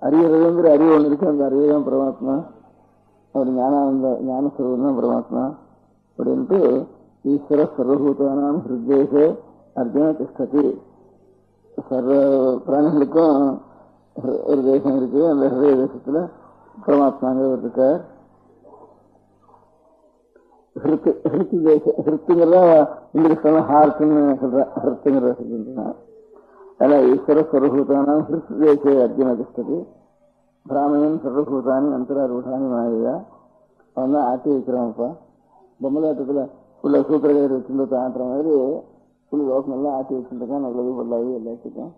Speaker 8: அறிவுறதுங்கிற அறிவு ஒண்ணு இருக்கு, அந்த அறிவு தான் பரமாத்மா. அப்படி ஞானஸ்வரூபம் தான் பரமாத்மா அப்படின்ட்டு ஈஸ்வர சர்வபூதானாம் ஹிருதேச அர்ஜுன திஷ்டதி. சர்வ பிராணிகளுக்கும் ஒரு தேசம் இருக்கு, அந்த ஹிருதய தேசத்துல பரமாத்மாங்கிறவர் இருக்கார். ஹிருத்துங்கிறத இங்கிலீஷ்ல ஹார்ட்னு சொல்ற, ஹிருத்துங்கிறத. அதனால ஈஸ்வர சர்வபூதான ஹிருத் தேச அர்ஜுன திஷ்டதி பிராமணன் சர்வபூதானி அந்தராரூடானி மாயா. அவன் தான் ஆட்டி வைக்கிறான்ப்பா. பொம்மலாட்டத்துல உள்ள சூத்திரகர் வச்சிருந்த ஆட்டுற மாதிரி புள்ளி லோகம் எல்லாம் ஆட்டி வச்சுருக்கான். நல்லது பொருளாது எல்லாத்துக்கும்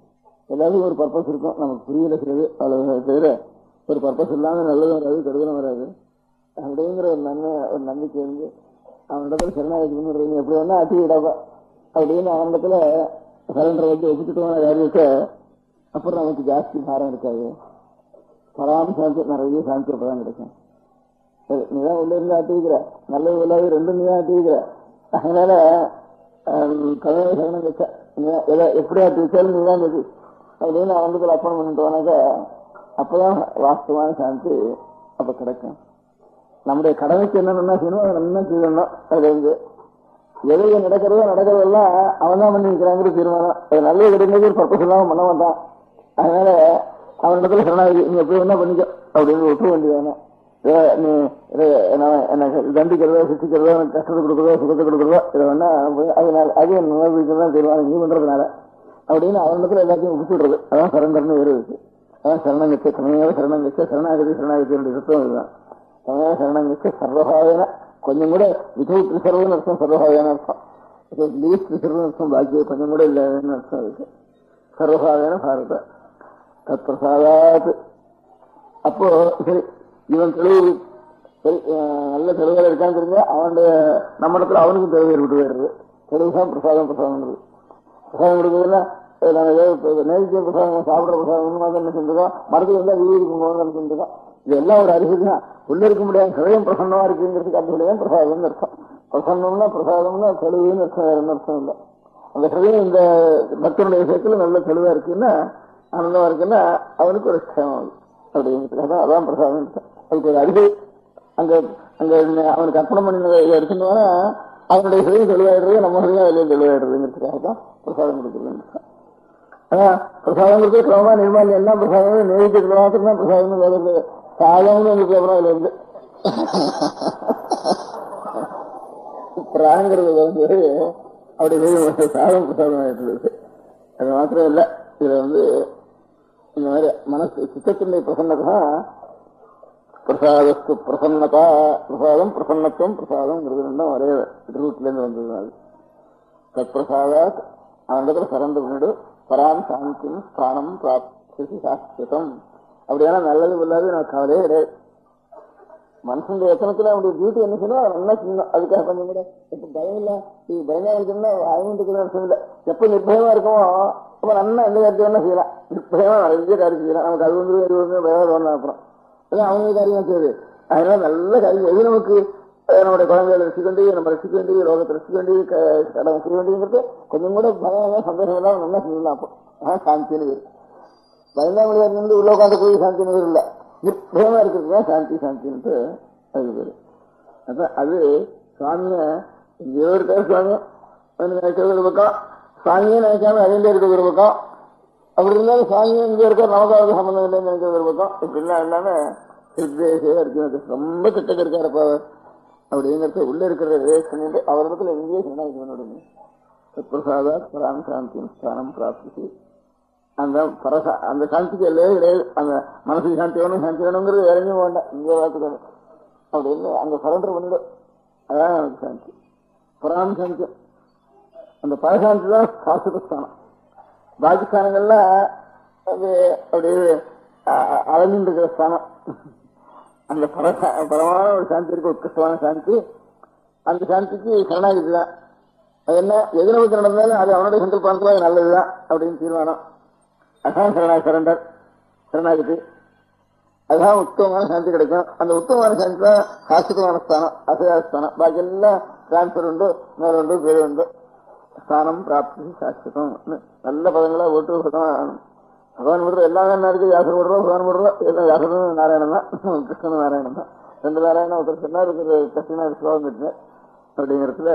Speaker 8: எல்லாத்துக்கும் ஒரு பர்பஸ் இருக்கும். நமக்கு புரியல சிலது அவ்வளவு தவிர ஒரு பர்பஸ் இல்லாம நல்லதும் வராது கெடுதலும் வராது அப்படிங்கிற ஒரு நம்பிக்கை இருந்து அவனிடத்துல சரணாகி எப்படி வேணா ஆட்டி விடாப்பா அப்படின்னு அவனிடத்துல சரண்டரை வந்து ஒப்பிச்சுட்டோம் காரியத்தை. அப்புறம் நமக்கு ஜாஸ்தி பாரம் இருக்காது, பராம சாந்தி நிறைய சாந்தி அப்பதான் கிடைக்கும். சரி, நீதான் உள்ள இருந்து ஆட்டி வைக்கிற, நல்லது இல்லாத ரெண்டும் நீதான் ஆட்டி வைக்கிற. அதனால கதவை சரணம் வச்ச எப்படி ஆட்டி வச்சாலும் நீதான் இது அப்படின்னு அவனுக்கு அர்ப்பணம் பண்ணிட்டு போனாக்க அப்பதான் வாஸ்தவான சாந்தி அப்ப கிடைக்கும். நம்முடைய கடமைக்கு என்னென்ன செய்யணும் அதை நல்லா செய்யணும். அது வந்து எது நடக்கிறதெல்லாம் அவன் தான் பண்ணி வைக்கிறாங்கிற தீர்மானம். அது நல்லது கிடைக்கிறது ஒரு பர்பஸ் இல்லாம பண்ண மாட்டான். அதனால அவனிடத்துல சரணாகி நீங்க எப்படி வேணா பண்ணிக்கோ அப்படின்னு விட்டு வேண்டியதானே. நீ எனக்கு தண்டிக்கிறதோ சித்திக்கிறதோ எனக்கு கஷ்டத்தை கொடுக்குறதோ சுகத்தை கொடுக்குறதோ இதை வேணா அதனால அது தான் தீர்மானம் நீ பண்றதுனால அப்படின்னு அவனிடத்துல எல்லாத்தையும் விட்டுடுறது. அதான் சரண்டர்னு வேறு இருக்கு. அதான் சரணங்கச்ச சமய சரணங்கச்ச சரணாகதி சரணாகத்தினுடைய சுத்தம் இதுதான். சமய சரணங்கச்ச சர்வபாவன கொஞ்சம் கூட விதவுட் ரிசர்வ்னு அர்த்தம், சர்வபாவன அர்த்தம். லீஸ்ட் ரிசர்வ்னு அர்த்தம், பாக்கியம் கொஞ்சம் கூட இல்லைன்னு அர்த்தம் இருக்கு. சர்வபாவன பாரத தத் பிரசாதாத். அப்போ சரி இவன் தெளிவு சரி நல்ல தெளிவாக இருக்கான்னு தெரிஞ்சா அவனுடைய நம்ம இடத்துல அவனுக்கும் தெளிவு ஏற்பட்டு போயிடுறது. தெளிவுதான் பிரசாதம். பிரசாதம் கொடுக்குறதுன்னா நேரடிய பிரசாதம் சாப்பிட்ற பிரசாதம் என்ன செஞ்சிருக்கோம், மரத்துக்கு இருந்தா வீடு குங்குமம் செஞ்சிருக்கோம். இது எல்லாம் ஒரு அறிவு தான். உள்ள இருக்க முடியாது ஹிருதயம் பிரசன்னமா இருக்குங்கிறதுக்கு அர்த்தம் பிரசாதம்னு அர்த்தம். பிரசன்னம்னா பிரசாதம்னா தெளிவுன்னு அர்த்தம், வேற என்ன அர்த்தம் இல்லை. அந்த ஹிருதயம் இந்த பக்தனுடைய விஷயத்துல நல்ல தெளிவா இருக்குன்னா ஆனந்தமா இருக்குன்னா அவனுக்கு ஒரு க்ஷேமம் அப்படிங்கிறதுக்காக அதான் பிரசாதம். அதுக்கு ஒரு அறிவு அங்க அங்க அவனுக்கு அர்ப்பணம் பண்ணி எடுத்துட்டோம்னா அவனுடைய ஹிருதயம் தெளிவாயிடுறது, நம்ம ஹிருதயம் அதிலையும் தெளிவாயிடுறதுங்கிறதுக்காக தான் பிரசாதம் கொடுக்குறது. ஆனா பிரசாதம் கொடுத்து கிரமமா நிர்மாணம் எல்லாம் பிரசாதம் நேரிட்டு மாத்திரம் தான் பிரசாதம் வருது. சாதம்னு எங்களுக்கு அப்புறம் அதுல இருந்து பிராங்கிறது வந்து அப்படி சாதம் பிரசாதம் ஆயிட்டு. அது மாத்திரம் இல்லை, இதுல வந்து இந்த மாதிரி மனசு சித்தத்தினுடைய பிரசன்னதா பிரசாதத்து பிரசன்னதா, பிரசாதம் பிரசன்னத்துவம் பிரசாதம்ங்கிறது ரெண்டும் ஒரே ரூட்ல இருந்து வந்தது. தத் பிரசாதாத் அவனிடத்துல சரண்டு பண்ணிடு பராம் சாந்தியும் ஸ்தானம் பிராப்தி சாஸ்திரம். அப்படியான நல்லது இல்லாது எனக்கு கவலையே கிடையாது. மனுஷனுடைய எத்தனத்துல அவனுடைய டியூட்டி என்ன செய்யணும் அதை நல்லா செய்யணும். அதுக்காக கொஞ்சம் கூட இப்ப பயம் இல்ல, இது பயமா இருக்குன்னா ஆயுண்டுக்கு இல்லை. எப்ப நிர்பயமா இருக்குமோ அப்ப நல்லா எந்த காரியத்தை வேணா செய்யலாம். நிர்பயமா நிறைய காரியம் செய்யலாம். நமக்கு அது வந்து பயம் வேணும். அப்புறம் அதான் அவங்க காரியம் செய்யுது. அதனால நல்ல காரியம் எது நமக்கு நம்முடைய குழந்தைகளை ரசிக்க வேண்டியது, நம்ம ரசிக்க வேண்டியது, ரோகத்தை ரசிக்க வேண்டியது, கடமை செய்ய வேண்டியதுங்கிறது கொஞ்சம் கூட பயம் சந்தோஷம் இல்லாம நல்லா செய்யலாம். அப்போ அதான் சாந்தின்னு பேர். பயந்தாமொழியா இருந்து உள்ள உட்காந்து போய் சாந்தின்னு பேர் இல்லை, நிர்பயமா இருக்கிறது தான் சாந்தி சாந்தின்ட்டு அதுக்கு பேரு. அதான் அது சுவாமிய எங்கேயோ இருக்காரு. சுவாமி நினைக்கிறது ஒரு பக்கம், சுவாமியே நினைக்காம அழிந்தே இருக்கிறது ஒரு பக்கம். அப்படி இருந்தாலும் சுவாமியே இங்கே இருக்கார், நமக்காவது சம்பந்தம் இல்லைன்னு நினைக்கிறது ஒரு பக்கம். இப்படிலாம் இல்லாம இருக்கு ரொம்ப கிட்டக்க இருக்காருப்ப அவர் அப்படிங்கிறது உள்ள இருக்கிற பண்ணிட்டு அவரிடத்துல எங்கேயே சொன்னாங்க பிரசாதா பராம் சாந்தியும் ஸ்தானம் பிராப்தி. அந்த அந்த சாந்திக்கு இல்லையே கிடையாது. அந்த மனசுக்கு சாந்தி வேணும், சாந்தி வேணுங்கிறது வேற எங்கேயும் வேண்டாம், இங்கே பார்த்துக்கணும் அப்படின்னு அங்க சரண்டர் பண்ணிடும். அதான் எனக்கு சாந்தி. பராம் சாந்தி அந்த பரசாந்தி தான் சாஸ்திரஸ்தானம். பாகிஸ்தானங்கள்லாம் அது அப்படியே அழகிட்டு இருக்கிற ஸ்தானம். அந்த பரமான ஒரு சாந்தி இருக்கு, உத்கிருஷ்டமான சாந்தி. அந்த சாந்திக்கு சரணாகிதி தான். அது என்ன எது நமக்கு நடந்தாலும் அது அவனுடைய சங்கல்பானத்துல அது நல்லதுதான் அப்படின்னு தீர்மானம். அதான் சரணாகி சரணாகிதி. அதுதான் உத்தமமான சாந்தி கிடைக்கும். அந்த உத்தமமான சாந்தி தான் சாஸ்திரமான ஸ்தானம், அசையாஸ்தானம். பாக்கி எல்லாம் டிரான்ஸ்பர் உண்டு, மேல உண்டு, பேரு உண்டு. ஸ்தானம் பிராப்தி சாஸ்திரம் நல்ல பதங்களா ஓட்டு பகவான் விடுறோம். எல்லாமே என்ன இருக்கு, வியாசர் விடுறோம், பகவான் விடுறோம். வியாசரும் நாராயணன் தான், கிருஷ்ணன் நாராயணன் தான். ரெண்டு நாராயணன் ஒருத்தர் சொன்னா இருக்கிற கஷ்டனா ஸ்லோகம் இருக்கு. அப்படிங்கிறதுல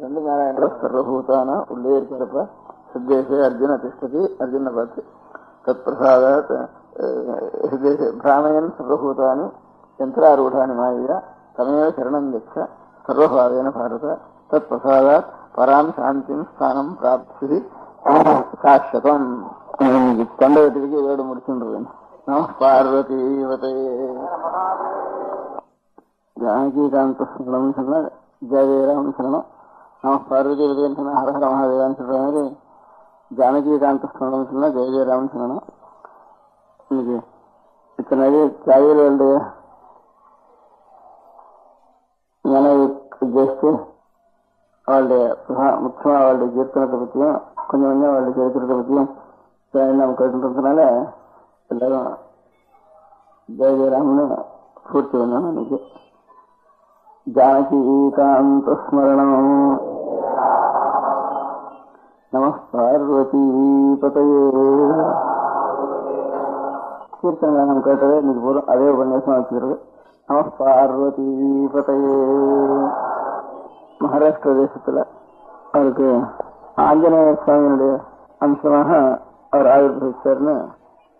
Speaker 8: ரெண்டு நாராயணன் சர்வபூதானா உள்ளே இருக்கிறப்ப சித்தேசே அர்ஜுன திஷ்டதி. அர்ஜுனை பார்த்து தத் பிரசாத பிராமயன் சர்வபூதானி யந்திராரூடானி மாயா தமேவ சரணம் கச்ச சர்வபாவேன பாரத தத் பிரசாதாத் பராம் சாந்திம் ஸ்தானம் பிராப்தி சாஸ்வதம். தொண்டவத்திற்கு இதோடு முடிச்சுருவேன். நம பார்வதீவதே. ஜானகிகாந்த சொல்லணும்னு சொன்னா ஜெயராம்னு சொல்லணும். நம பார்வதீவதேன்னு சொன்னா ஹரஹர மகாதேவான்னு சொல்ற மாதிரி ஜானகிகாந்த சொல்லணும்னு சொன்னா ஜெயராம்னு சொல்லணும். இன்னைக்கு இத்தனை சாயலுடைய நினைவு உத்தேசித்து அவளுடைய முக்கியமா அவளுடைய கீர்த்தனத்தை பற்றியும் கொஞ்சம் கொஞ்சம் அவளுடைய சரித்திரத்தை பற்றியும் நம்ம கேட்டுன்றதுனால எல்லாரும் ஜெயராம்னு பூர்த்தி பண்ணோம். இன்னைக்கு ஜானகிகாந்த ஸ்மரணம். நம பார்வதி பதயே. கீர்த்தனை நம்ம கேட்டதே இன்னைக்கு போறோம், அதே உபன்யாசமா வச்சுக்கிறது. நம பார்வதி பதயே. மகாராஷ்டிர தேசத்துல அவருக்கு ஆஞ்சநேய சுவாமியினுடைய அம்சமாக அவர் ஆயுர்வேதிச்சார்னு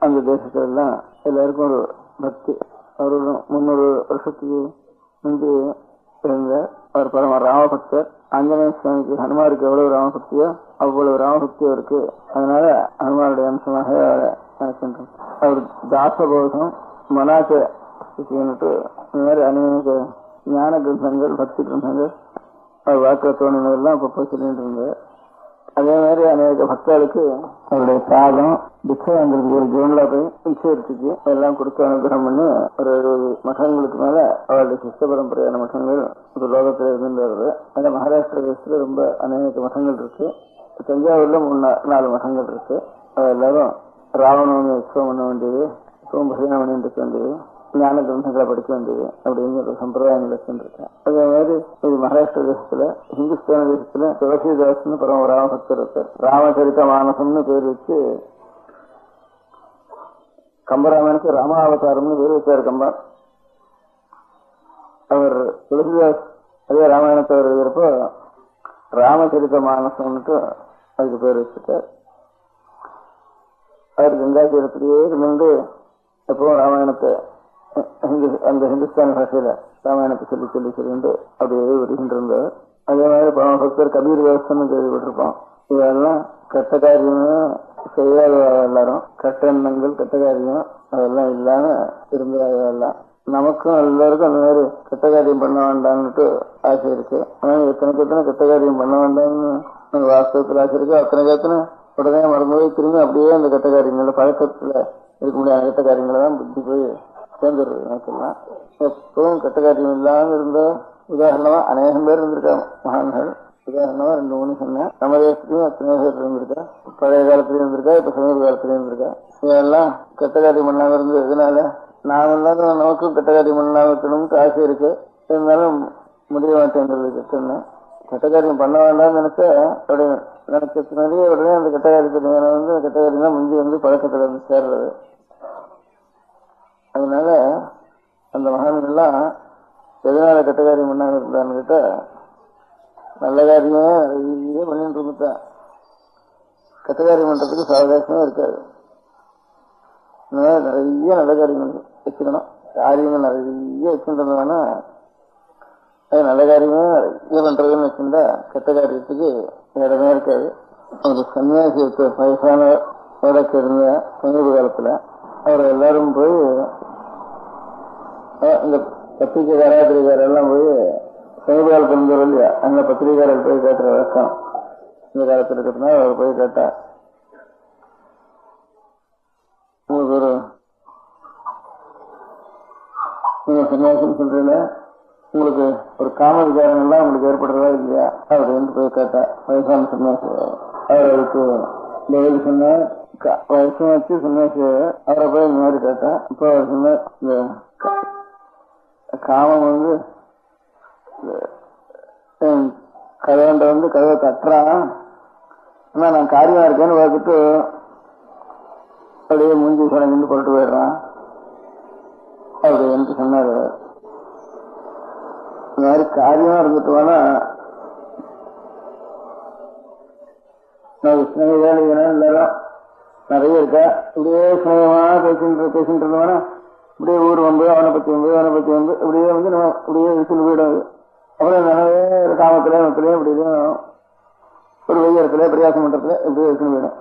Speaker 8: அந்த தேசத்துல எல்லாம் எல்லாருக்கும் ஒரு பக்தி. அவர் 300 வருஷத்துக்கு முந்தி இருந்த அவர் பரம ராமபக்தர். ஆஞ்சநேய சுவாமிக்கு ஹனுமாருக்கு எவ்வளவு ராமபக்தியோ அவ்வளவு ராமபக்தி அவருக்கு. அதனால ஹனுமாருடைய அம்சமாக அவரை நினைக்கின்றோம். அவர் தாசபோதம் மனாக்க ஸ்திதின்னுட்டு இந்த மாதிரி அநேக ஞான கிரந்தங்கள், பக்தி கிரந்தங்கள் அவர் வாக்க தோணினதெல்லாம் அப்பப்போ சொல்லிட்டு இருந்தார். அதே மாதிரி அநேக பக்தர்களுக்கு அவருடைய சாதம் பிக்ஷை வாங்குறதுக்கு ஒரு ஜோன்ல போய் பிக்ஷை எடுத்துக்கு எல்லாம் கொடுத்து அனுகிரகம் பண்ணி ஒரு 70 மഠங்களுக்கு மேல அவருடைய சிஷ்ட பரம்பரையான மഠங்கள் ஒரு லோகத்துல இருந்து வருது. அந்த மகாராஷ்டிர தேசத்துல ரொம்ப அநேக மഠங்கள் இருக்கு. தஞ்சாவூர்ல 3-4 மഠங்கள் இருக்கு. அது எல்லாரும் ராவணவனி உற்சவம் பண்ண வேண்டியது, சோம்பசனம் பண்ணிட்டு இருக்க வேண்டியது, ஞான கிரந்தங்களை படிக்க வேண்டியது அப்படிங்கிற சம்பிரதாயங்கள் வச்சுருக்கேன். அதே மாதிரி இது மகாராஷ்டிர தேசத்துல, ஹிந்துஸ்தான தேசத்துல துளசிதாஸ்னு பரம ராமபக்தர் இருக்கார். ராமச்சரித மானசம்னு பேர் வச்சு கம்பராமாயணத்துக்கு ராமாவதாரம்னு பேர் வச்சார் கம்பன். அவர் துளசிதாஸ் அதே ராமாயணத்தை எழுதுறப்போ ராமச்சரித மானசம்னுட்டு அதுக்கு பேர் வச்சுட்டார். அவர் கங்கா தீரத்திலேயே இருந்து எப்பவும் ராமாயணத்தை அந்த ஹிந்துஸ்தான் பாஷையில ராமாயணத்தை சொல்லி சொல்லி சொல்லிட்டு அப்படியே வருகின்றிருந்தார். அதே மாதிரி பரமபக்தர் கபீர் விவசாயம் கேள்விப்பட்டிருப்போம். இதெல்லாம் கெட்ட காரியம் செய்யாத எல்லாரும், கெட்ட எண்ணங்கள் கெட்ட காரியம் அதெல்லாம் இல்லாம இருந்ததெல்லாம். நமக்கும் எல்லாருக்கும் அந்த மாதிரி கெட்ட காரியம் பண்ண வேண்டாம்னுட்டு ஆசை இருக்கு. ஆனா எத்தனைக்கு எத்தனை கெட்ட காரியம் பண்ண வேண்டாம்னு வாஸ்தவத்தில் ஆசை இருக்கு. அத்தனைக்கு எத்தனை உடனே மறந்து போய் திரும்பி அப்படியே அந்த கெட்ட காரியங்கள் பழக்கத்துல இருக்க முடியாத கெட்ட காரியங்களை தான் புத்தி போய் சேர்ந்துடுறது. நினைக்கலாம் எப்பவும் கெட்ட காரியம் இல்லாம இருந்த உதாரணமா அநேகம் பேர் இருந்திருக்காங்க மகான்கள். உதாரணமா 2-3 சொன்னேன். நம்ம தேசத்துலயும் அத்தனை பேர் இருந்திருக்கா, பழைய காலத்திலயும் இருந்திருக்கா, இப்ப சமீப காலத்திலயும் இருந்திருக்கா. இதெல்லாம் கெட்ட காரியம் பண்ணாம இருந்தது இதனால நாம எல்லாரும் நமக்கும் கெட்ட காரியம் பண்ணாம இருக்கணும்னு ஆசை இருக்கு. இருந்தாலும் முடிய மாட்டேங்கிறது. கெட்ட காரியம் பண்ண வேண்டாம்னு நினைச்சா அப்படி நினைச்சதுனாலேயே உடனே அந்த கெட்ட காரியத்தை வந்து கெட்ட காரியம் தான் முந்தி வந்து பழக்கத்துல வந்து சேர்றது. அதனால அந்த மகான்கள்லாம் எதனால கெட்ட காரியம் பண்ணாம இருந்தான்னு கேட்டா நல்ல காரியமே நிறைய பண்ணிட்டு இருந்துட்டேன். கெட்ட காரியம் பண்றதுக்கு சாவகாசமே இருக்காது. நிறைய நல்ல காரியங்கள் வச்சுக்கணும். காரியங்கள் நிறைய வச்சுருந்தோம்னா அது நல்ல காரியமே நிறைய பண்றதுன்னு வச்சிருந்தா கெட்ட காரியத்துக்கு இடமே இருக்காது. ஒரு சன்னியாசி வயசான வழக்கு இருந்த சமீப காலத்துல அவர் எல்லாரும் போய் இந்த பத்திரிகைக்காரர் எல்லாம் போய் சமீப காலத்துல இருந்தவர் இல்லையா, அந்த பத்திரிகைக்காரர் போய் கேட்கிற வழக்கம் இந்த காலத்துல இருக்கிறதுனால அவர் போய் கேட்டா, உங்களுக்கு ஒரு நீங்க சன்னியாசம் சொல்றீங்க, உங்களுக்கு ஒரு காம விகாரங்கள்லாம் உங்களுக்கு ஏற்படுறதா இல்லையா அப்படின்னு போய் கேட்டா வயசான சன்னியாசி. அவர் அதுக்கு பதில் சொன்ன வயசும் வச்சு சன்னியாசி அவரை போய் இந்த மாதிரி கேட்டா, இப்போ அவர் சொன்ன இந்த காமம் வந்து கதவண்ட வந்து கதவை தட்டுறான், ஆனா நான் காரியமா இருக்கேன்னு பார்த்துட்டு அப்படியே மூஞ்சி சொன்ன போட்டு போயிடுறான் அப்படி என்று சொன்னார். இந்த மாதிரி காரியமா இருந்துட்டோம்னா நான் ஸ்நேகிதாளிகனா எல்லாரும் நிறைய இருக்கா, இப்படியே ஸ்நேகமா பேசிட்டு இருந்தோம்னா இப்படியே ஊர் வந்து அவனை பத்தி வந்து இப்படியே வந்து நம்ம இப்படியே விசில் போயிடும். அப்புறம் நிறைய காமத்திலே மத்திலே இப்படியும் ஒரு வெய்யறத்துல பிரயாசம் பண்றதுல இப்படியே விசில் போயிடும்.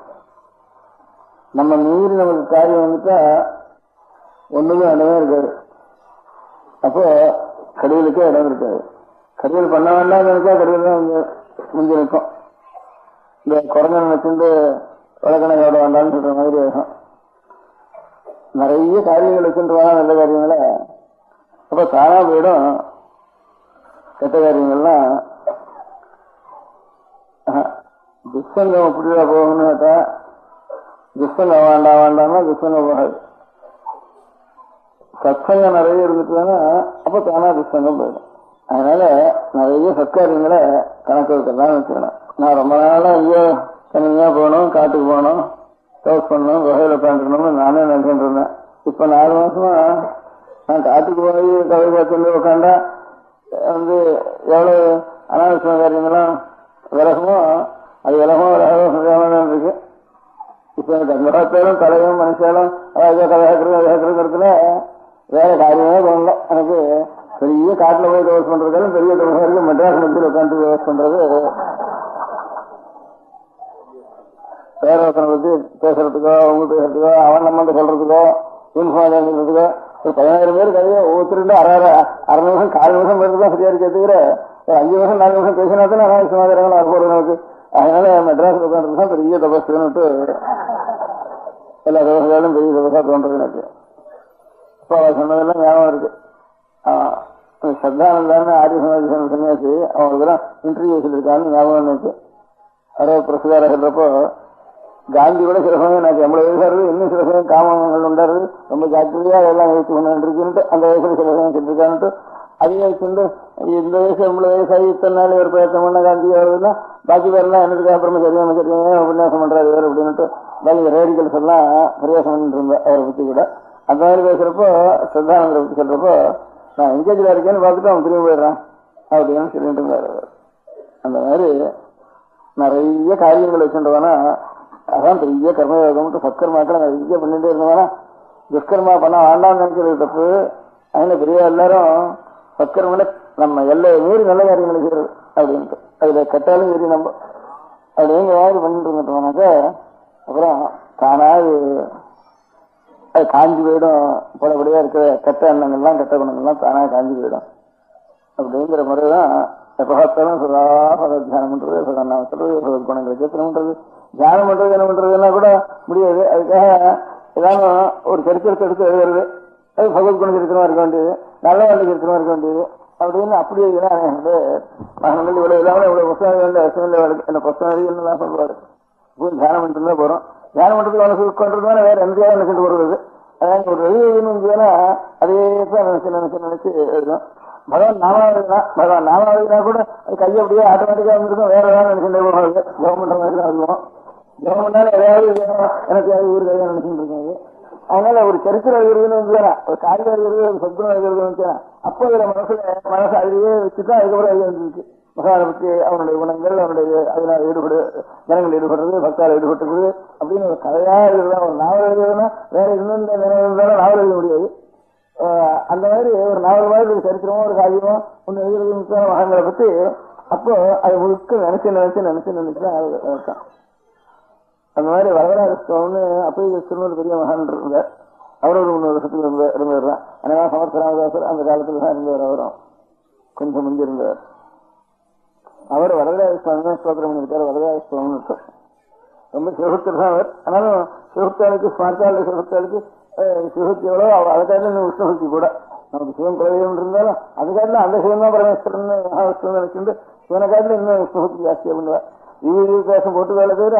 Speaker 8: நம்ம மீறி நமக்கு காரியம் வந்துட்டா ஒண்ணுமே இடமே இருக்காது. அப்போ கடிதலுக்கே இடம் இருக்காது. கடிதல் பண்ண வேண்டாம் நினைச்சா கடிதல் தான் முந்தி நிற்கும். இந்த குரங்கன் வச்சுட்டு வழக்கணை விட வேண்டாம்னு சொல்ற மாதிரி ஆகும். நிறைய காரியங்கள் வச்சுட்டு வேணா நல்ல காரியங்கள அப்ப தானா போயிடும். கெட்ட காரியங்கள்லாம் துஷ்சங்கம் அப்படியா போகணும்னு கேட்டா துஷ்சங்கம் வேண்டாம்னா துஷ்சங்கம் போகாது. சத்சங்கம் நிறைய இருந்துட்டுனா அப்ப தானா துஷ்சங்கம் போயிடும். அதனால நிறைய சத்காரியங்களை கணக்கு வைக்கலாம் வச்சுக்கணும். நான் ரொம்ப நாளா ஐயோ தனியா போகணும், காட்டுக்கு போகணும், டவுஸ் பண்ணணும், வகையில உட்காந்துக்கணும்னு நானே நினைச்சுட்டு இருந்தேன். இப்ப 4 மாசமா நான் காட்டுக்கு போய் கதை காத்து உட்காண்டா வந்து எவ்வளவு அனாவசிய காரியங்களும் விலகமோ அது விலகமோ இருக்கு. இப்ப எனக்கு அந்த காலத்திலும் தலையும் மனுஷாலும் கதைக்கிறதுல வேற காரியமே தோணல. எனக்கு பெரிய காட்டுல போய் டவுஸ் பண்றதாலும் பெரிய டவுஸ் இருக்கு. மெட்ராஸ் மத்தியில் உட்காந்து டவுஸ் பண்றது வேற ஒருத்தனை பத்தி பேசுறதுக்கோ அவங்க பேசுறதுக்கோ அவன் நம்ம சொல்றதுக்கோ யூனிஃபார்ம் சொல்றதுக்கோ ஒரு 15,000 பேர் கதையை ஒவ்வொருத்தருண்டு அரை நிமிஷம் 4 நிமிஷம் பேருக்குதான் சரியா இருக்கே தவிர ஒரு 5 நிமிஷம் 4 நிமிஷம் பேசினா தான் அனாவசியமாக வரப்போறது நமக்கு. அதனால மெட்ராஸ் உட்காந்துட்டு தான் பெரிய தபஸ்ன்னு எல்லா தபசாலும் பெரிய தபசா தோன்றது எனக்கு. இப்போ அவர் சொன்னதெல்லாம் ஞாபகம் இருக்கு. சத்தானந்தான்னு ஆரிய சமாதி சன்னியாசி அவங்களுக்குலாம் இன்டர்வியூ சொல்லியிருக்கான்னு ஞாபகம் இருக்கு. அரோ பிரசுகார சொல்றப்போ காந்தி கூட சில சமயம் எனக்கு 80 வயசா இருக்கு, இன்னும் சில சமயம் காமங்கள் உண்டாரு, ரொம்ப ஜாக்கிரதையா அதெல்லாம் வயசு கொண்டு அந்த வயசுல சில சமயம் சொல்லிருக்கான்ட்டு அதையே வச்சுட்டு இந்த வயசு 80 வயசாகி இத்தனை நாள் ஒரு பிரயத்தனம் பண்ண காந்தி வருதுன்னா பாக்கி பேரெல்லாம் என்னதுக்கு அப்புறமா சரியான உபன்யாசம் பண்றாரு வேறு அப்படின்னுட்டு ரேடிகல்ஸ் எல்லாம் பிரவேசம் இருந்த அவரை பத்தி கூட அந்த மாதிரி பேசுறப்போ சித்தானந்தரை பத்தி சொல்றப்போ நான் எங்கேஜ்ல இருக்கேன்னு பார்த்துட்டு அவன் திரும்பி போயிடுறான் அப்படின்னு சொல்லிட்டு இருந்தாரு அவர். அந்த மாதிரி நிறைய காரியங்கள் வச்சுருவானா அதான் பெரிய கர்மயோகம் சத்கர்மாக்களை நிறைய பண்ணிட்டே இருந்தவானா துஷ்கர்மா பண்ண வேண்டாம்னு நினைக்கிறது தப்பு. அதனால பெரிய எல்லாரும் சத்கர்மனை நம்ம எல்லை மீறி நல்ல காரியங்களை செய்யறது அப்படின்ட்டு அதுல கெட்டாலும் மீறி நம்ம அப்படிங்கிற மாதிரி பண்ணிட்டு இருந்துட்டோம்னாக்க அப்புறம் தானா அது காஞ்சி போயிடும். பலபடியா இருக்கிற கெட்ட எண்ணங்கள்லாம் கெட்ட குணங்கள்லாம் தானா காஞ்சி போயிடும். அப்படிங்கிற முறைதான் எப்ப பார்த்தாலும் சதா தியானம் பண்றது சதாநாமம் சொல்றது சத குணங்களை கேட்கணும் பண்றது தியானம் பண்றது என்ன பண்றதுன்னா கூட முடியாது. அதுக்காக ஏதாவது ஒரு சரித்திரத்தை எடுத்து எழுதுறது அது பகவத் குண சரித்திரமா இருக்க வேண்டியது நல்ல வாழ்க்கை சரித்திரமா இருக்க வேண்டியது அப்படின்னு அப்படி மகன்கள் இவ்வளவு இல்லாமல் இவ்வளவு புத்தகம் என்ன புத்தகம் என்னெல்லாம் சொல்லுவாரு. தியானம் பண்ணிட்டு இருந்தா போறோம். தியானம் பண்றதுக்கு மனசு கொண்டிருந்தாலும் வேற எந்தையாக நினைச்சிட்டு வருவது அதாவது ஒரு எழுதுன்னு அதே தான் நினைச்சு எழுதும். பகவான் நாமாவதினா கூட அது கையை அப்படியே ஆட்டோமேட்டிக்கா இருந்திருக்கும். வேற ஏதாவது நினைச்சுட்டே போகிறது கவர்மெண்ட் மாதிரி தான் இருக்கும். கவர்மெண்டால எதையாவது எனக்கு ஊர் கையாக நினைச்சுட்டு இருக்காங்க. அதனால ஒரு சரித்திரம் எழுதுன்னு ஒரு காரியம் எழுதுறது ஒரு சத்குணம் எழுதுறது அப்போ அதுல மனசு அதிலேயே வச்சுதான் அதுக்கப்புறம் அது வந்துருக்கு. மகானை பற்றி அவனுடைய குணங்கள் அவனுடைய அதனால ஜனங்கள் ஈடுபடுறது பக்தால் ஈடுபட்டுறது அப்படின்னு ஒரு கதையா எழுதுதான். ஒரு நாவல் எழுதுறதுன்னா வேற இன்னும் இருந்தாலும் நாவல் எழுத முடியாது. அந்த மாதிரி ஒரு நாவல் மாதிரி ஒரு சரித்திரமோ ஒரு காரியமோ ஒன்று எழுதுறது மகான்களை பத்தி அப்போ அது முழுக்க நினைச்சு அந்த மாதிரி வரதராஜஸ்வாமின்னு அப்போ ஒரு பெரிய மகான் இருந்தார். அவரும் ஒரு 300 வருஷத்துக்கு இருந்தவர். அனைவா சமர்த்தராமதாசர் அந்த காலத்துல தான் இருந்தவர். அவரும் கொஞ்சம் முந்தி இருந்தவர். அவர் வரதராஜஸ்வாமி ஸ்தோத்திரம் பண்ணிருக்காரு. வரதராஜஸ்வாமி ரொம்ப சிவபக்தர் தான் அவர். ஆனாலும் சிவபக்தாளுக்கு ஸ்மார்த்தாளுக்கு சிவபக்தாளுக்கு சிவபக்தி எவ்வளோ அதுக்காக விஷ்ணுபக்தி கூட நமக்கு சிவன் குலதெய்வம் இருந்தாலும் அதுக்காட்டில அந்த சிவன் தான் பரமேஸ்வரன் மகாவிஷ்ணு நினைச்சுட்டு சிவனை காட்டில இன்னும் விஷ்ணுபக்தி ஜாஸ்தியா பண்ணுவார். விவேகம் போட்டு வேலை தவிர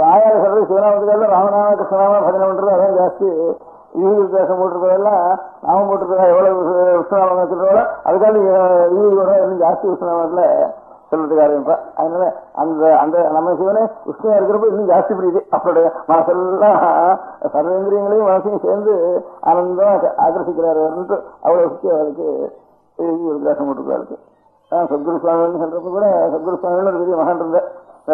Speaker 8: வாயால சொல்றது சிவநாமத்துக்காக ராமநாம கிருஷ்ணநாம பஜனை பண்றது அதான் ஜாஸ்தி. விவேகம் போட்டிருக்கிறதெல்லாம் நாமம் போட்டிருக்கா எவ்வளவு விஷ்ணுநாமம் வச்சிருக்கோட அதுக்காக இன்னும் ஜாஸ்தி விஷ்ணுநாமத்துல சொல்றதுக்கு ஆரம்பிப்பா. அதனால அந்த அந்த நம்ம சிவனே விஷ்ணுவா இருக்கிறப்ப இன்னும் ஜாஸ்தி பிரியுது. அவருடைய மனசெல்லாம் சர்வேந்திரியங்களையும் மனசையும் சேர்ந்து ஆனந்தம் ஆகர்ஷிக்கிறாரு. அவ்வளவு சுத்தி அவருக்கு வித்தியாசம் போட்டிருக்காரு. சத்குரு சுவாமின்னு சொல்றப்ப கூட சத்குரு சுவாமின்னு ஒரு பெரிய மகான் இருந்த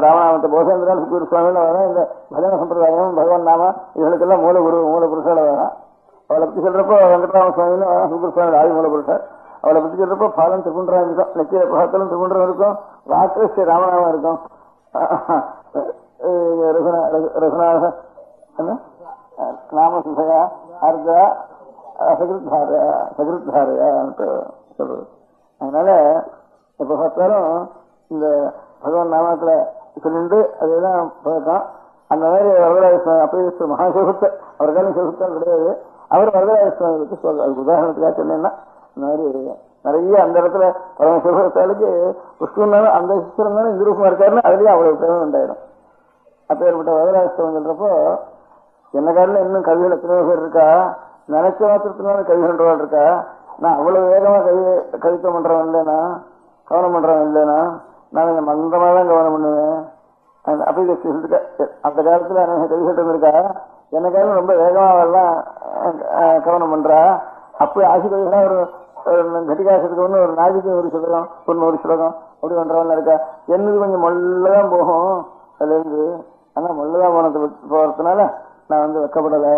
Speaker 8: ராமநாமத்தை போசேந்திரன் சத்குரு சுவாமின்னு வர இந்த பஜன சம்பிரதாயம் பகவான் நாம இவனுக்கெல்லாம் மூல புருஷால வரான். அவளை பத்தி சொல்றப்போ வெங்கட்ராம சுவாமின்னு சத்குரு சுவாமி ஆதி மூல புருஷர். அவளை பத்தி சொல்றப்போ பாலம் திருக்குன்றம் இருக்கும். நெத்திய பகத்திலும் திருக்குன்றம் இருக்கும். வாக்கு ஸ்ரீ ராமநாமம் இருக்கும். ரகுநாத நாம சுசையா அர்த்தா சகிருத்தாரையான்ட்டு சொல்றது. அதனால எப்ப பார்த்தாலும் இந்த பகவான் நாமத்துல சொல்லிட்டு அதுதான் பழக்கம். அந்த மாதிரி வரதராஜஸ்வாமி அப்படி மகாசிவத்தை அவருக்காலும் சிவத்தான் கிடையாது. அவர் வரதராஜஸ்வாமி பற்றி சொல்ற அதுக்கு உதாரணத்துக்காக சொன்னேன்னா இந்த மாதிரி நிறைய அந்த இடத்துல பரமசிவத்தாளுக்கு புஷ்பன்னாலும் அந்த சித்திரங்களும் இந்த ரூபமா இருக்காருன்னா அதுலயும் அவ்வளவு பிரேமம் உண்டாயிடும். அப்பேற்பட்ட வரதராஜஸ்வாமி சொல்றப்போ என்ன காரணம் இன்னும் கவிகள் எத்தனையோ பேர் இருக்கா, நினைச்ச மாத்திரத்தினால கவிகள்ன்றவாள் இருக்கா. நான் அவ்வளவு வேகமா கவித்துவம் பண்றவன் இல்லைனா கவனம் பண்றவன் இல்லைனா நான் இந்த மந்தமா தான் கவனம் பண்ணுவேன். அப்படி அந்த காலத்துல கவிகட்டம் இருக்கா என்ன காலம் ரொம்ப வேகமாவெல்லாம் கவனம் பண்றா. அப்படி ஆசி கவிகளா ஒரு கட்டிகாசத்துக்கு ஒண்ணு ஒரு நாளைக்கு ஒரு சுலகம் ஒரு 100 சுலகம் அப்படி பண்றவன் இருக்கா. என்னது கொஞ்சம் மொல்லதான் போகும் அதுல இருந்து. ஆனா மொல்லதான் போறதுனால நான் வெக்கப்படல.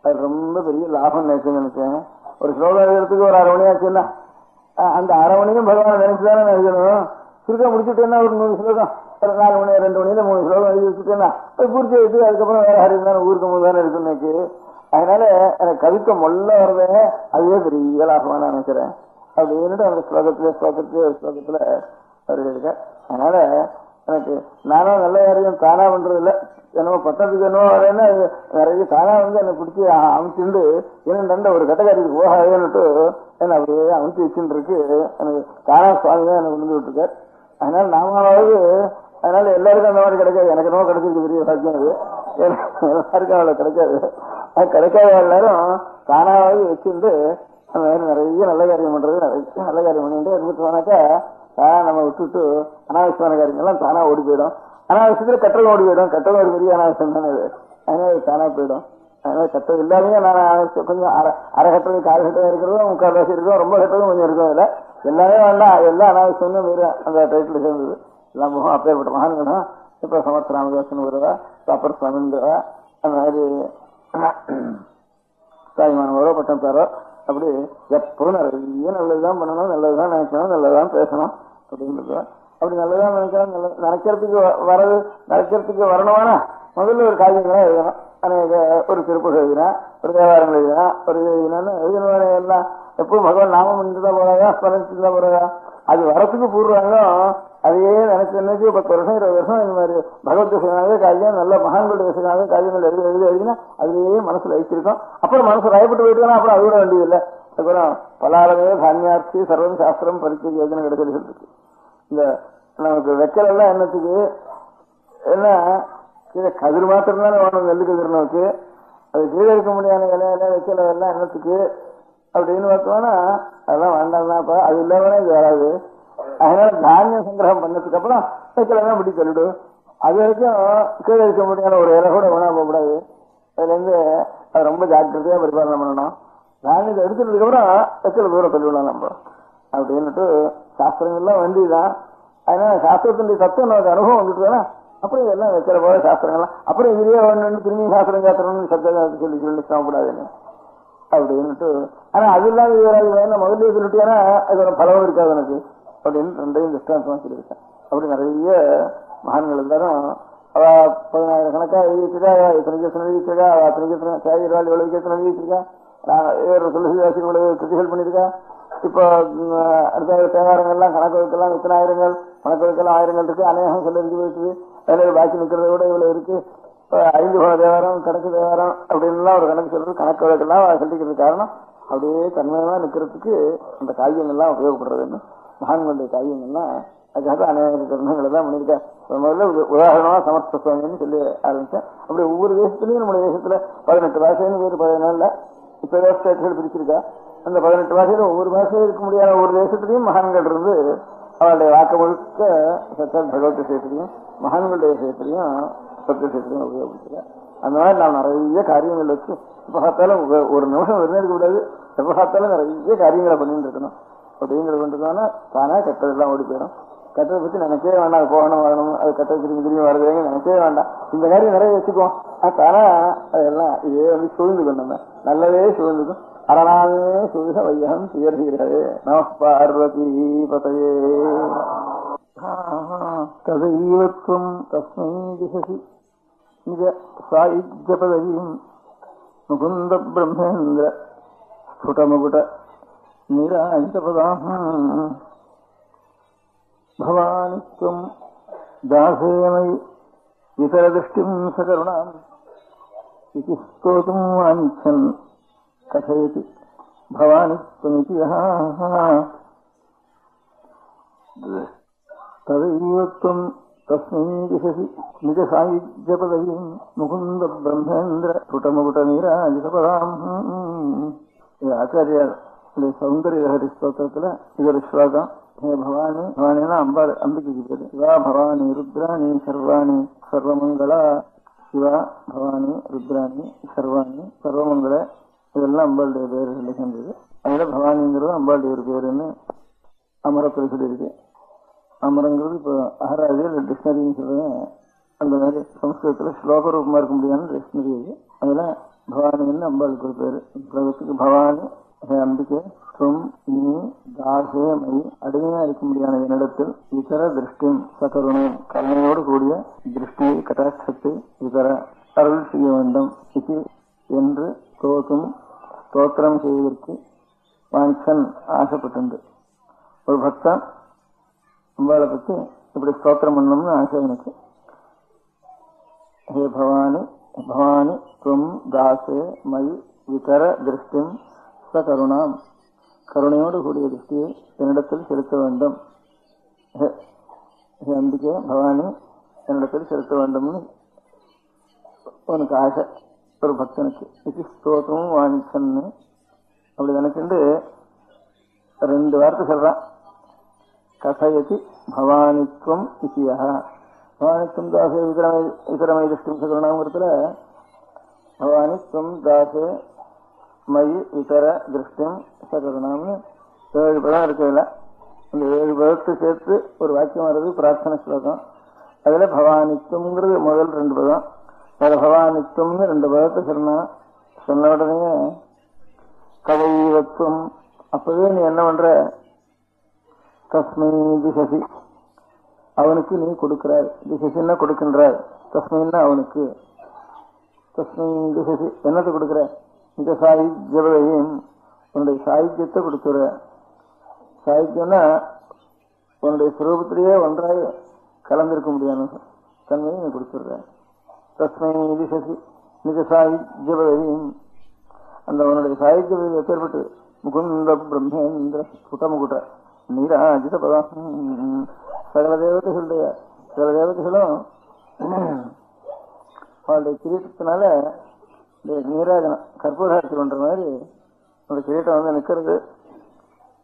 Speaker 8: அது ரொம்ப பெரிய லாபம் நினைச்சேன். ஒரு ஸ்லோகம் எழுதுறதுக்கு ஒரு 1/2 மணி ஆச்சுன்னா அந்த 1/2 மணியும் பகவானை நினைச்சுதானே எழுதணும். சுருக்க முடிச்சுட்டேன்னா ஒரு 100 ஸ்லோகம் ஒரு 4 மணி 2 மணியில 3 ஸ்லோகம் எழுதி வச்சுட்டேன்னா பூர்த்தி ஆயிட்டு அதுக்கப்புறம் வேற ஹரிந்தான ஊருக்கு போது தானே இருக்குன்னு நினைச்சு. அதனால எனக்கு கவிக்க மொல்ல வருதே அதுவே பெரிய லாபமா நான் நினைக்கிறேன் அப்படின்ட்டு அந்த ஸ்லோகத்துல அவர் இருக்க. அதனால எனக்கு நானும் நல்ல யாரையும் தானா பண்றது இல்லை. என்னமோ பட்டத்துக்கு என்னவோ வரேன்னா நிறைய தானா என்னை பிடிச்சி அமுச்சுண்டு என்னண்ட ஒரு கட்டக்காரிக்கு போகாதுன்னுட்டு என்ன அப்படியே அமுச்சு வச்சுட்டு இருக்கு. எனக்கு தானா சுவாமி தான் எனக்கு கொண்டு விட்டுருக்கார். அதனால நாமாவது அதனால எல்லாருக்கும் அந்த மாதிரி கிடைக்காது. எனக்கு என்னவோ கிடைச்சிருக்கு பெரிய சாத்தியம். அது எல்லாருக்கும் அவ்வளவு கிடைக்காது. அது கிடைக்காத எல்லாரும் தானாவது வச்சுட்டு அந்த மாதிரி நிறைய நல்ல காரியம் பண்றது நிறைய நல்ல காரியம் பண்ணிட்டு இருந்துட்டு போனாக்கா தானா நம்ம விட்டுட்டு அனாவசியமான காரியங்கள்லாம் தானா ஓடி போயிடும். அனாவசியத்துல கட்டளை ஓடி போயிடும். கட்டளை ஒரு பெரிய அனாவசியம் தானே. அதனால அது தானா போயிடும். அதனால கட்டது இல்லாமையே நான் கொஞ்சம் அரை கட்டது கால் கட்டதும் இருக்கிறதும் 3/4 இருக்கும், ரொம்ப கட்டதும் கொஞ்சம் இருக்கும். இல்லை எல்லாமே வேண்டாம், எல்லாம் அனாவசியம்னு வேறு அந்த டைட்டில் சேர்ந்தது. எல்லாம் முகம் அப்பேற்பட்ட மகான்களும் இப்போ சமர்த்த ராமதாசன் வருவா, சாப்பர் சுவாமிங்கிறவா, அந்த மாதிரி தாய்மானவரோ பட்டம் தாரோ, அப்படி எப்பவும் நிறைய நல்லதுதான் பண்ணணும், நல்லதுதான் நினைக்கணும், நல்லதுதான் பேசணும் அப்படின்றது. அப்படி நல்லதான் நினைக்கணும், நினைக்கிறதுக்கு வரணுமானா முதல்ல ஒரு காரியங்களா எழுதணும். அநேக ஒரு திருப்புகள் எழுதினா, ஒரு தேவாரங்கள் எழுதினா, ஒரு எழுதினான்னு எல்லாம் எப்பவும் பகவான் நாமம் இருந்துதான் போறாதா, ஸ்மரணிச்சுதான் போறாதா, அது வரத்துக்கு பூர்வாங்களும் அதையே நினைச்சு 10 வருஷம் 20 வருஷம் இந்த மாதிரி பகவத் விஷயமாக காரியம், நல்ல மகான்களுடைய விஷயமாக காரியங்கள் எழுதினா அதுலேயே மனசுல வச்சிருக்கோம். அப்புறம் மனசு ராயப்பட்டு போயிட்டு அப்புறம் அது விட வேண்டியதில்லை. அதுக்கப்புறம் பலாரவே தானியார்த்தி சர்வம் சாஸ்திரம் பரிச்சை யோஜனை கிடைச்சது இருக்கு. இந்த நமக்கு வைக்கலெல்லாம் என்னத்துக்கு என்ன கீழே கதிர் மாத்திரம் தானே வேணும், நெல்லு கதிர் நோக்கு, அது கீழே இருக்க முடியாத இலையில வைக்கல எல்லாம் என்னத்துக்கு அப்படின்னு பார்த்தோம்னா அதெல்லாம் வேண்டாம்னாப்பா, அது இல்லாம இது வராது. அதனால தானியம் சங்கிரகம் பண்ணதுக்கு அப்புறம் வைக்கலாம் பிடி சொல்லிடு. அது வரைக்கும் கீழே இருக்க முடியாத ஒரு இலை கூட வேணா போகக்கூடாது. அதுல இருந்து அது ரொம்ப ஜாக்கிரதையா பரிபாலனை பண்ணணும். தானியத்தை எடுத்துட்டதுக்கு அப்புறம் வைக்கல தூரம் சொல்லிவிடலாம் நம்ம அப்படின்னுட்டு சாஸ்திரங்கள்லாம் வேண்டியதுதான். அதனால சாஸ்திரத்தினுடைய தத்துவம் நமக்கு அனுபவம் வந்துட்டுதானே அப்புறம் இதெல்லாம் வைக்கிற போல சாஸ்திரங்கள்லாம் அப்புறம் இதுலயே ஒன்று திரும்பி சாஸ்திரம் சாத்திரம்னு சப்தம் சொல்லி கூடாதுன்னு அப்படின்னுட்டு. ஆனா அது இல்லாத முதல்ல சொல்லிட்டேன்னா அது ஒரு பலவும் இருக்காது எனக்கு அப்படின்னு 2 திஷ்டாந்தமா சொல்லியிருக்கேன். அப்படி நிறைய மகான்கள் இருந்தாலும் அவ 10,000 கணக்கா எழுதிச்சிருக்கா, இத்தனை கேசன் எழுதிச்சிருக்கா, அத்தனை கேசன் சாயிரால் எவ்வளவு கேசன் எழுதிச்சிருக்கா, துளசிதாசி இவ்வளவு கிருதிகள் பண்ணியிருக்கா. இப்போ அடுத்த தேவாரங்கள்லாம் கணக்கு வைக்கலாம், இத்தனை ஆயிரங்கள் கணக்கு வைக்கலாம், ஆயிரங்கள் இருக்கு, அநேகம் சொல்லிருக்கு போயிட்டு அதில் பாக்கி நிற்கிறத விட இவ்வளவு இருக்கு. இப்போ 5 போன தேவாரம் கணக்கு தேவாரம் அப்படின்லாம் ஒரு கணக்கு சொல்றது, கணக்கு வழக்கெல்லாம் சொல்லிக்கிறது காரணம் அப்படியே தன்மையமா நிற்கிறதுக்கு அந்த காவியங்கள்லாம் உபயோகப்படுறதுன்னு மகான்களுடைய காவியங்கள்லாம் அதுக்காக அநேக கிரந்தங்களை தான் பண்ணியிருக்கேன். முதல்ல உதாரணமா சமர்த்த சுவாமின்னு சொல்லி ஆரம்பிச்சேன். அப்படி ஒவ்வொரு தேசத்துலையும் நம்முடைய தேசத்துல 18 பாஷைன்னு பேர் 14 இப்ப ஸ்டேட்கள் பிரிச்சிருக்கா. அந்த 18 பாஷையில ஒவ்வொரு பாஷையில் இருக்க முடியாத ஒவ்வொரு தேசத்திலையும் மகான்கள் இருந்து அவருடைய வாக்கு முழுக்க சத்தால் பகவத் விஷயத்திலையும் மகான்களுடைய விஷயத்திலையும் சத்த விஷயத்திலையும் உபயோகப்படுத்தல. அந்த மாதிரி நான் நிறைய காரியங்கள் வச்சு எப்ப பார்த்தாலும் ஒரு நிமிஷம் விருந்தெடுக்க கூடாது, எப்ப பார்த்தாலும் நிறைய காரியங்களை பண்ணிட்டு இருக்கணும். அப்படிங்கிறது கொண்டுதானே தானே கெட்டதெல்லாம் ஓடி போயிடும். கெட்டதை பத்தி நினைக்கவே வேண்டாம், அது போகணும் வரணும், அது கெட்டது திரும்பி வருது நினைக்கவே வேண்டாம். இந்த காரியம் நிறைய வச்சுக்குவோம், தானே அதெல்லாம் இதே சூழ்ந்துக்கும், நம்ம நல்லதே சூழ்ந்துக்கும். அரணாவே சுக வையம் சுயர்கிறது. நம பார்வதி பதையே. ததைவத்வம் தஸ்மை திசசி நிஜ சாயுஜ்ய பதவியும் முகுந்த பிரம்மேந்திர ஸ்புடமுகுட நிராஜபதாம் பவானித்வம் தாசேமயி விதரதிஷ்டிம் சகருணாம் இதி ஸ்தோதும் வாஞ்சன் கഥயதி பவானித்வமிதி ததைவத்வம் தஸ்மை திசசி நிஜ சாயுஜ்ய பதவியும் முகுந்த பிரம்மேந்திர ஸ்புடமுகுட நிராஜபதாம். ஆச்சாரியார் சௌந்தரிய லஹரி ஸ்தோத்திரத்துல இது ஒரு ஸ்லோகம். ஹே பவானி, பவானினா அம்பாள், அம்பிகைக்கு பேரு. சிவா பவானி ருத்ராணி சர்வாணி சர்வமங்களா. சிவா பவானி ருத்ராணி சர்வாணி சர்வமங்கள, இதெல்லாம் அம்பாளுடைய பேரு சேர்ந்தது. அதுல பவானிங்கிறது அம்பாளுடைய ஒரு பேருன்னு அமரத்தில் சொல்லியிருக்கு. அமரங்கிறது இப்போ அகராதியில் டிக்ஷனரின்னு சொல்லுவேன். அந்த மாதிரி சம்ஸ்கிருதத்துல ஸ்லோக ரூபமா இருக்க முடியாதுன்னு டிக்ஷனரி இது. அதுல பவானின்னு அம்பாளுக்கு ஒரு பேரு. உலகத்துக்கு பவானி அம்பிகை துவம் நீ தாசே மயி அடிமையா இருக்க முடியாத என்னிடத்தில் இதர திருஷ்டியும் சகருணையும் கருணையோடு கூடிய திருஷ்டியை கட்டாட்சத்தை இதர அருள் செய்ய வேண்டும் இது என்று ஸ்தோத்திரம் செய்வதற்கு வாஞ்சன் ஆசைப்பட்டு. ஒரு பக்தன் அம்பாளை பற்றி இப்படி ஸ்தோத்திரம் பண்ணணும்னு ஆசை எனக்கு. ஹே பவானி, பவானி துவம் தாசே மயி விதர திருஷ்டியும் கருணாம், கருணையோடு கூடிய திருஷ்டியை என்னிடத்தில் செலுத்த வேண்டும். அம்பிகை பவானி என்னிடத்தில் செலுத்த வேண்டும்னு உனக்கு ஆசை ஒரு பக்தனுக்கு. இது ஸ்தோத்திரமும் வாணிச்சன்னு அப்படி நினைச்சுட்டு 2 வார்த்தை சொல்றான். கசயதி பவானித்வம் இசியா. பவானித்வம் தாசே இதரமை திருஷ்டி கருணாங்கிறதுல பவானி துவம் தாசே மயி இதர திருஷ்டம் சகரணம்னு 7 பதம் இருக்குல்ல. இந்த 7 பதத்தை சேர்த்து ஒரு வாக்கியம் வருது, பிரார்த்தனை ஸ்லோகம். அதுல பவானித்துவம்ங்கிறது முதல் 2 பதம். அதுல பவானித்துவம்னு 2 பதத்தை சொன்ன உடனே கதைவத்துவம். அப்பவே நீ என்ன பண்ற? தஸ்மை திசசி, அவனுக்கு நீ கொடுக்கிறாய். திசசின்னா கொடுக்கின்றாய், தஸ்மைன்னா அவனுக்கு. தஸ்மை திசசி என்னத்தை கொடுக்கிற? இந்த சாகித்யம், உன்னுடைய சாகித்யத்தை கொடுத்துற. சாகித்யம்னா உன்னுடைய சுரூபத்திலேயே ஒன்றாய் கலந்திருக்க முடியாது தன்மையை நீ கொடுத்துடுற. தஸ்மை திசசி நிஜ சாகித்யம், அந்த உன்னுடைய சாகித்யம் எப்பேற்பட்டு முகுந்த பிரம்மேந்திர ஸ்புடமுகுட்ட நீராஜித பதம். சகல தேவதைகளும் அவளுடைய கிரீட்டத்தினால நீராஜனம் கற்பூராட்சி பண்ற மாதிரி அந்த கிரீட்டம் நிக்கிறது.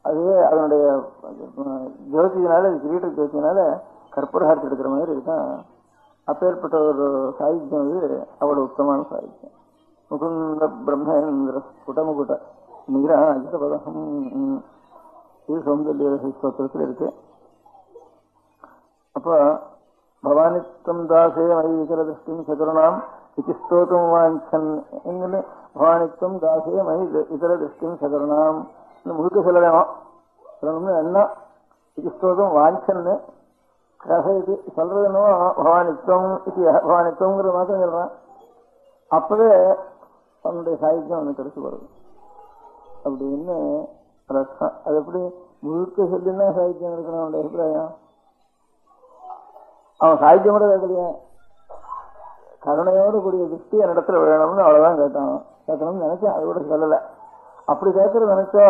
Speaker 8: அதுவே அதனுடைய ஜோதியினால, கிரீட்ட ஜோதியினால கற்பூராட்சி எடுக்கிற மாதிரி இருக்கான். அப்பேற்பட்ட ஒரு சாகித்யம் அவ்வளவு உத்தமான சாகித்யம். முகுந்த பிரம்மேந்திர ஸ்புடமுகுட்ட நீராஜித பதம். இது சௌந்தர்ய ஸ்தோத்திரத்தில் இருக்கு. அப்போ பவானித்தம் தாசே மயிர திருஷ்டிம் சகரணாம் இது ஸ்தோத்திரம் வாஞ்சன். பவானித்தம் தாசே மயி இதர திருஷ்டிம் சகரணாம் முழுக்க சொல்லணும்னு என்ன? இது ஸ்தோத்திரம் வாஞ்சன்னு இது சொல்றதுன்னு பவானித்தம் பவானித்தம்ங்கிற மாத்திரம் சொல்றான். அப்பவே அவனுடைய சாகித்யம் அவனுக்கு கிடைச்சு வருது அப்படின்னு அர்த்தம். அது எப்படி முழுக்க சொல்லினா சாகித்யம் இருக்கணும் அவனுடைய அபிப்பிராயம்? அவன் சாகித்யம் கூட கேட்கலையே, கருணையோடு கூடிய திருஷ்டி என்னிடத்துல வேணும்னு அவ்வளவுதான் கேட்கணும்னு நினைச்சேன். அது கூட சொல்லலை. அப்படி கேட்கறது நினைச்சா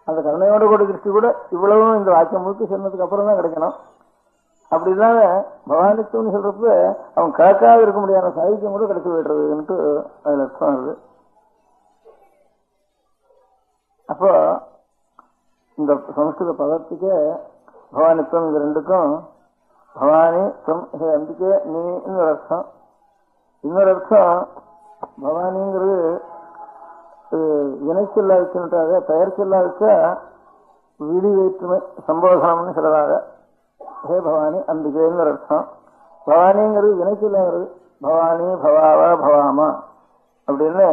Speaker 8: அந்த கருணையோடு கூடிய திருஷ்டி கூட இவ்வளவும் இந்த வாக்கியம் முழுக்க சொன்னதுக்கு அப்புறம் தான் கிடைக்கணும். அப்படி இல்லாம பவானித்துவம்னு சொல்றப்ப அவன் கேட்காத இருக்க முடியாத சாகித்யம் கூட கிடைச்சி விடுறதுன்ட்டு அதுல அர்த்தம் வருது. அப்போ இந்த சமஸ்கிருத பதத்துக்கு பவானித்துவம் இது ரெண்டுக்கும் பவானி அம்பிக்கை நீ இன்னொரு அர்த்தம். இன்னொரு அர்த்தம் பவானிங்கிறது இணைச்சொல்லா வச்சுட்டாக, பெயர் சொல்லா வச்சா விழி வேற்றுமை சம்போதனம்னு சொல்றதாக. ஹே பவானி அம்பிகைன்னு ஒரு அர்த்தம். பவானிங்கிறது இணைச்சொல்லாங்கிறது. பவானி பவாவா பவாமா அப்படின்னு.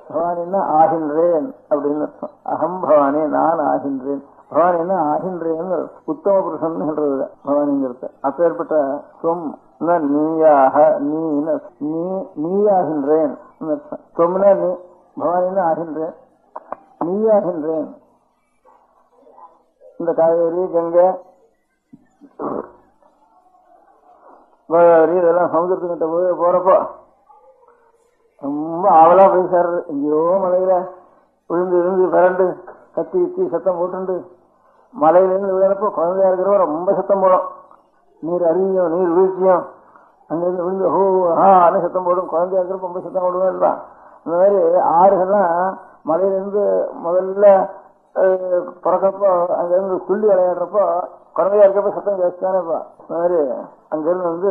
Speaker 8: பவானின்னா ஆகின்றேன் அப்படின்னு அர்த்தம். அகம் பவானி, நான் ஆகின்றேன். பவானின்னா ஆகின்றேன்னு உத்தம புருஷன் சொல்றது பவானிங்கிறது. அப்பேற்பட்ட சொம் நீயாக, நீயாகின்றேன் அர்த்தம். சொம்னா நீ, பவானின்னா ஆகின்றேன், நீயாகின்றேன். இந்த காவேரி, கங்கை, கோதாவரி இதெல்லாம் சமுதிரத்துக்கிட்ட போறப்போ ரொம்ப ஆவலா போய் சேர்றது. எங்கேயோ மலையில விழுந்து பிறண்டு கத்தி சத்தம் போட்டுண்டு மலையிலிருந்து விழுறப்போ குழந்தையா இருக்கிறப்ப ரொம்ப சத்தம் போடும். நீர் அருவியும் நீர் வீழ்ச்சியும் அங்கிருந்து விழுந்து ஹோன்னு சத்தம் போடும். குழந்தையா இருக்கிறப்ப ரொம்ப சத்தம் போடுவேன் இல்லைதான். இந்த மாதிரி ஆறுகள்லாம் மலையிலிருந்து முதல்ல பிறக்கப்போ அங்கிருந்து துள்ளி விளையாடுறப்போ குழந்தையா இருக்கப்ப சத்தம் ஜாஸ்தியானப்பா. இந்த மாதிரி அங்கிருந்து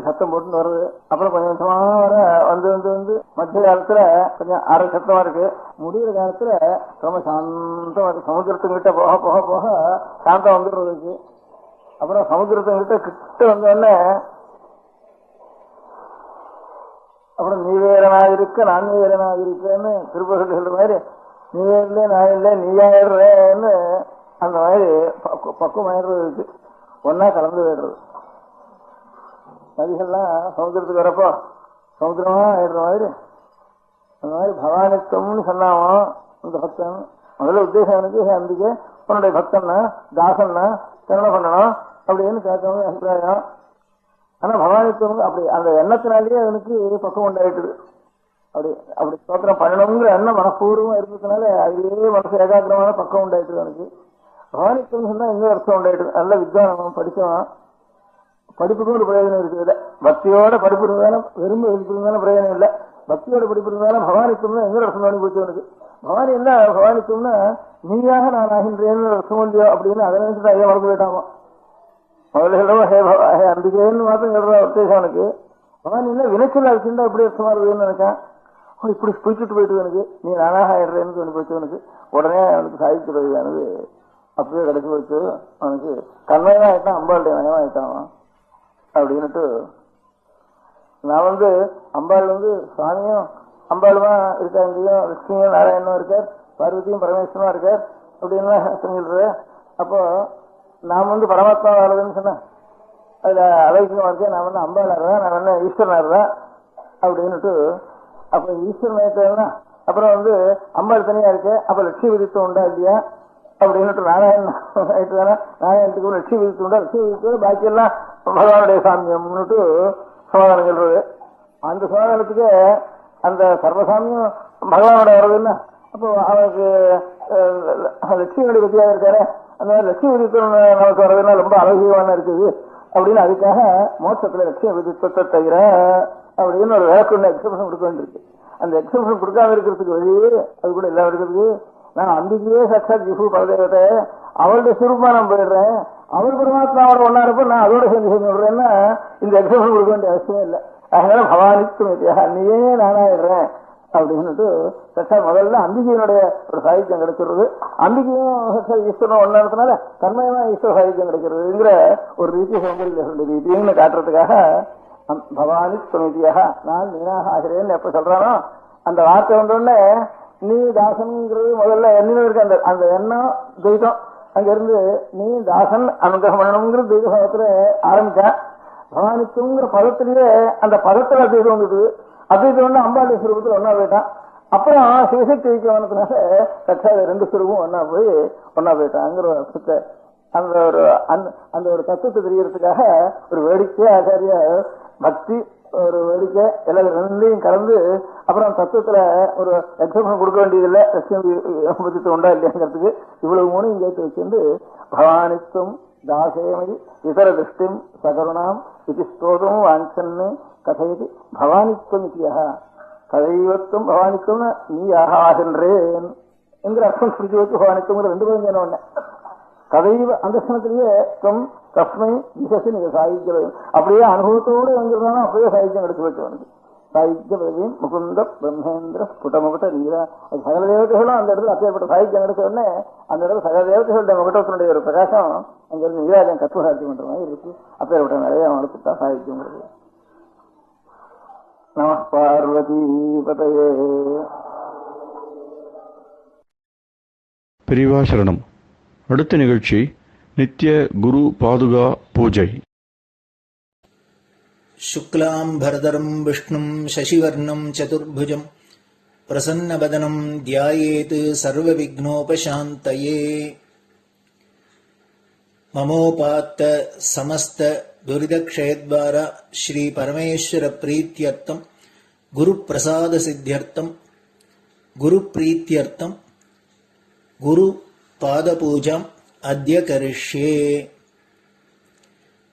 Speaker 8: சத்தம் போட்டுன்னு வருது. அப்புறம் கொஞ்சம் கொஞ்சமா வர வந்து மத்திய காலத்துல கொஞ்சம் அரை சத்தமா இருக்கு. முடிகிற காலத்துல ரொம்ப சாந்தமா இருக்கு. சமுத்திரத்துக்கிட்ட போக போக போக சாந்தம் வந்துடுறதுக்கு. அப்புறம் சமுத்திரத்துக்கிட்ட கிட்ட வந்தோடனே அப்புறம் நீ வேறனாக இருக்க நான் வேறனாக இருக்கேன்னு திருப்பதி சொல்ற மாதிரி நீ வேறல நான் இல்லை நீயாயிடுறேன்னு அந்த மாதிரி பக்குவம் ஆயிடுறது இருக்கு. ஒன்னா கலந்து போயிடுறது. நதிகள்லாம் சமுத்திரத்துக்கு வரப்போ சமுத்திரமா ஆயிடுற மாதிரி அந்த மாதிரி பவானித்துவம்னு சொன்னாமோ இந்த பக்தன். முதல்ல உத்தேசம் எனக்கு அம்பிக்கை உன்னுடைய பக்தன்னா தாசன்னா என்ன பண்ணணும் அப்படின்னு கேட்கணும் அபிப்பிராயம். ஆனா பவானித்துவம் அப்படி அந்த எண்ணத்தினாலேயே அவனுக்கு பக்குவம் உண்டாயிட்டுது. அப்படி ஸ்தோத்திரம் பண்ணணுங்கிற எண்ணம் மனப்பூர்வமா இருந்ததுனால அதுவே மனசு ஏகாகிரமான பக்கம் உண்டாயிட்டுது அவனுக்கு. பவானித்துவம் சொன்னா எங்க அர்த்தம் உண்டாயிட்டுது. நல்ல வித்வானம் படிச்சவன் படிப்புக்கும் ஒரு பிரயோஜனம் இருக்குது. பக்தியோட படிப்பு இருந்தாலும் வெறும் படிப்பு இருந்தாலும் பிரயோஜனம் இல்லை. பக்தியோட படிப்பு இருந்தாலும் பவானித்துவம்னா எங்க அர்த்தம் பண்ணி போச்சவனுக்கு. பவானி என்ன பவானித்துவம்னா நீயாக நான் ஆகின்றேன்னு அர்த்தம் இல்லையோ அப்படின்னு அதை நினைச்சுட்டு ஐயா மறந்து போயிட்டாமா. முதல்ல சொல்றவன் ஹே அம்பிகைன்னு மாத்திரம் சொல்ற உத்தேசம் அவனுக்கு. பவானி என்ன வினைச்சொல்லா வச்சிருந்தா எப்படி அர்த்தமா இருக்குதுன்னு நினைச்சான். இப்படி பிடிச்சிட்டு போயிட்டு எனக்கு நீ நானாக ஆயிடுறேன்னு சொல்லி போச்சவனுக்கு உடனே அவனுக்கு சாதிக்க பதவியானது அப்படியே கிடைச்சி போச்சு. அவனுக்கு கண்மையா ஆயிட்டான், அம்பாளுடைய நயமா ஆயிட்டான் அப்படின்னுட்டு நான் அம்பாள் சுவாமியும் அம்பாளுமா இருக்கா, இங்கேயும் லட்சுமியும் நாராயணனும் இருக்கார், பார்வதியும் பரமேஸ்வரமா இருக்கார் அப்படின்னு சொல்லிடுறேன். அப்போ நான் பரமாத்மா வாழ்றதுன்னு சொன்னேன், அதுல அலைக்கியமா இருக்கேன். நான் அம்பாள் ஆடுறேன், நான் ஈஸ்வரன் ஆடுறேன் அப்படின்னுட்டு. அப்ப ஈஸ்வரன் ஆயிட்டா அப்புறம் அம்பாள் தனியா இருக்கு, அப்ப லட்சுமி விதித்தம் உண்டா இல்லையா அப்படின்னுட்டு நாராயணன் ஆயிட்டு தானே, நாராயணத்துக்கு லட்சுமி விதித்து உண்டா, லட்சுமி விதித்து பாக்கி எல்லாம் பகவானுடைய சாமியம்னுட்டு சமாதானம் சொல்றது. அந்த சமாதானத்துக்கு அந்த சர்வசாமியும் பகவானோட வர்றதுன்னா அப்போ அவனுக்கு லட்சுமியோட பத்தியாக இருக்காரு, அந்த மாதிரி லட்சுமி விதித்தம் நமக்கு வர்றதுன்னா ரொம்ப அழகியமான இருக்குது அப்படின்னு அதுக்காக மோட்சத்துல லட்சுமி விதித்தத்தை தவிர அப்படின்னு ஒரு விளக்கு எக்ஸப்ஷன் கொடுக்க வேண்டியிருக்கு. அந்த எக்ஸப்ஷன் கொடுக்காம இருக்கிறதுக்கு வழி அது கூட எல்லாம் இருக்கிறது. நான் அம்பிகையே சாட்சாத் ஜிஃபு பரதேவத்தை அவளுடைய சுரூபமா நான் போயிடுறேன், அவர் பரமாத்மாவோட ஒன்னா இருப்ப நான் அதோட சேர்ந்து சேர்ந்து விடுறேன்னா இந்த எக்ஸப்ஷன் கொடுக்க வேண்டிய அவசியம் இல்லை. அதனால பவானிக்கு நீயே நானாயிடுறேன் அப்படின்னுட்டு சாட்சாத் முதல்ல அம்பிகையினுடைய ஒரு சாகித்யம் கிடைக்கிறது. அம்பிகையும் ஈஸ்வரனும் ஒன்னானதுனால தன்மயமா ஈஸ்வர சாகித்யம் கிடைக்கிறதுங்கிற ஒரு ரீதி சௌந்தரிய ரீதின்னு காட்டுறதுக்காக பவானி சுமிதியாக நான் நீனாக ஆகிறேன்னு எப்ப சொல்றானோ அந்த வார்த்தை வந்தோடனே நீ தாசன்ங்கிறது முதல்ல எண்ணம் இருக்கு. அந்த எண்ணம் துவைதம் அங்க இருந்து நீ தாசன் அனுகிரகம் பண்ணணுங்கிற துவைதத்துல ஆரம்பிச்சேன். பவானிக்குங்கிற பதத்திலேயே அந்த பதத்துல அத்வைதம் வந்துட்டு அத்வைதம் அம்பாளுடைய சுரூபத்தில் ஒன்னா போயிட்டான். அப்புறம் சிவசக்தி வைக்கவனத்தினால கட்சா ரெண்டு சுரூபம் ஒன்னா போயிட்டாங்கிற அர்த்தத்தை அந்த ஒரு தத்துவத்தை தெரியறதுக்காக ஒரு வேடிக்கை ஆச்சாரிய பக்தி ஒரு வேடிக்கை எல்லாம் ரெண்டையும் கலந்து அப்புறம் தத்துவத்துல ஒரு எக்ஸப்ஷன் கொடுக்க வேண்டியதில்லை, லட்சுமி உண்டா இல்லையாங்கிறதுக்கு இவ்வளவு மூணையும் கேட்டு வச்சிருந்து பவானித்துவம் தாசேமதி இதர திருஷ்டிம் சகருணாம் இது ஸ்தோதம் வாஞ்சன்னு கதையது பவானித்துவம் இத்தியா கதைவத்துவம் பவானித்துவம் நீ ஆகின்றேன் என்கிற அர்த்தம் சுருக்கி வச்சு பவானித்துவம் ரெண்டு பேரும் என்ன ஒண்ணு கதைவ அந்த ஸ்தனத்திலேயே தம் தஸ்மை விசசி நீங்க சாகித்யம் அப்படியே அனுபவத்தோடு வந்திருந்தாலும் அப்படியே சாகித்யம் எடுத்து வச்சவனுக்கு சாகித்ய பதவியும் முகுந்த பிரம்மேந்திர ஸ்புட்டமுகட்ட நீரா சகல தேவதைகளும் அந்த இடத்துல அப்பேற்பட்ட சாகித்யம் எடுத்த உடனே அந்த இடத்துல சகல தேவதைகளுடைய முகட்டத்தினுடைய ஒரு பிரகாசம் அங்க இருந்து நீராஜன் கற்ப சாகித்யம் பண்ற மாதிரி இருக்கு. அப்பேற்பட்ட நிறைய வளர்த்துட்டா சாகித்யம் வருது. நம பார்வதி பதையே.
Speaker 3: பெரியவா சரணம். அடுத்த நிகழ்ச்சி நித்திய குரு பாதுகா பூஜை.
Speaker 2: शुक्लां भरदरं विष्णुं शशिवर्णं चतुर्भुजं प्रसन्नवदनं ध्यायेत् सर्वविघ्नोपशान्तये. ममोपात्त समस्त दुरितक्षयद्वारा श्री परमेश्वर प्रीत्यर्थं गुरुप्रसाद सिद्ध्यर्थं गुरुप्रीत्यर्थं गुरु पादपूजाम् अद्य करिष्ये.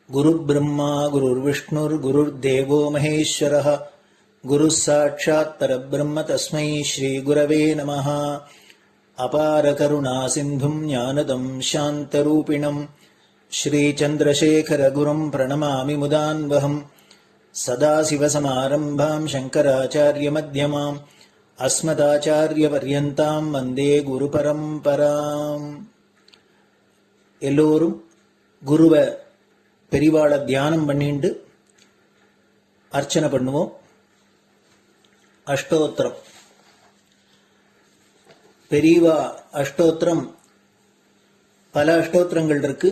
Speaker 2: गुरुर्ब्रह्मा गुरुर्विष्णुर्गुरुर्देवो महेश्वरः गुरुः साक्षात् परब्रह्म तस्मै श्रीगुरवे नमः. अपारकरुणासिन्धुं ज्ञानदं शान्तरूपिणं श्रीचन्द्रशेखरगुरुं प्रणमामि मुदान्वहम्. सदाशिवसमारम्भां शङ्कराचार्यमध्यमाम् अस्मदाचार्यपर्यन्तां वन्दे गुरुपरम्पराम्. எல்லோரும் குருவை பெரிவாளை தியானம் பண்ணிண்டு அர்ச்சனை பண்ணுவோம். அஷ்டோத்திரம் பெரியவா அஷ்டோத்திரம் பல அஷ்டோத்திரங்கள் இருக்கு.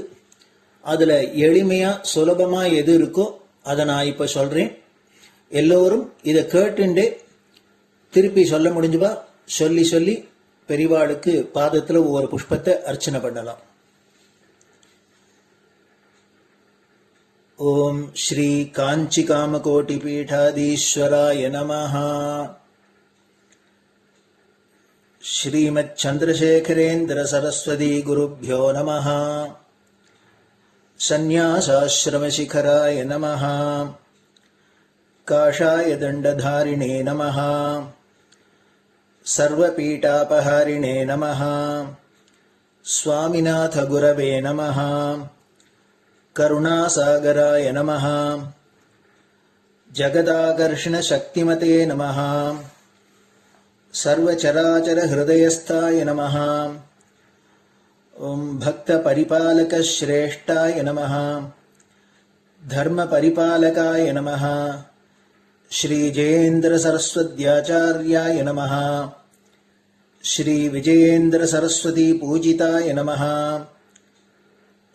Speaker 2: அதுல எளிமையா சுலபமா எது இருக்கோ அதை நான் இப்ப சொல்றேன். எல்லோரும் இதை கேட்டுண்டே திருப்பி சொல்ல முடிஞ்சுபா சொல்லி சொல்லி பெரிவாளுக்கு பாதத்துல ஒவ்வொரு புஷ்பத்தை அர்ச்சனை பண்ணலாம். ஓம் ஸ்ரீ காஞ்சி காமகோட்டி பீடாதீஸ்வராய நமஹ. ஸ்ரீமத் சந்திரசேகரேந்திர சரஸ்வதி குருभ्यो நமஹ. சந்நியாசாஸ்ரமசிகராய நமஹ. காஷாய தண்டதாரிணே நமஹ. சர்வபீடாபஹாரிணே நமஹ. स्वामिनाथ गुरवे नमः. करुणासागराय नमः. जगदाकर्षण शक्तिमते नमः. सर्वचराचरहृदयस्थाय नमः। ॐ भक्तपरिपालकश्रेष्ठाय नमः। धर्मपरिपालकाय नमः। श्रीजयेन्द्रसरस्वत्याचार्याय नमः। श्रीविजयेन्द्रसरस्वतीपूजिताय नमः।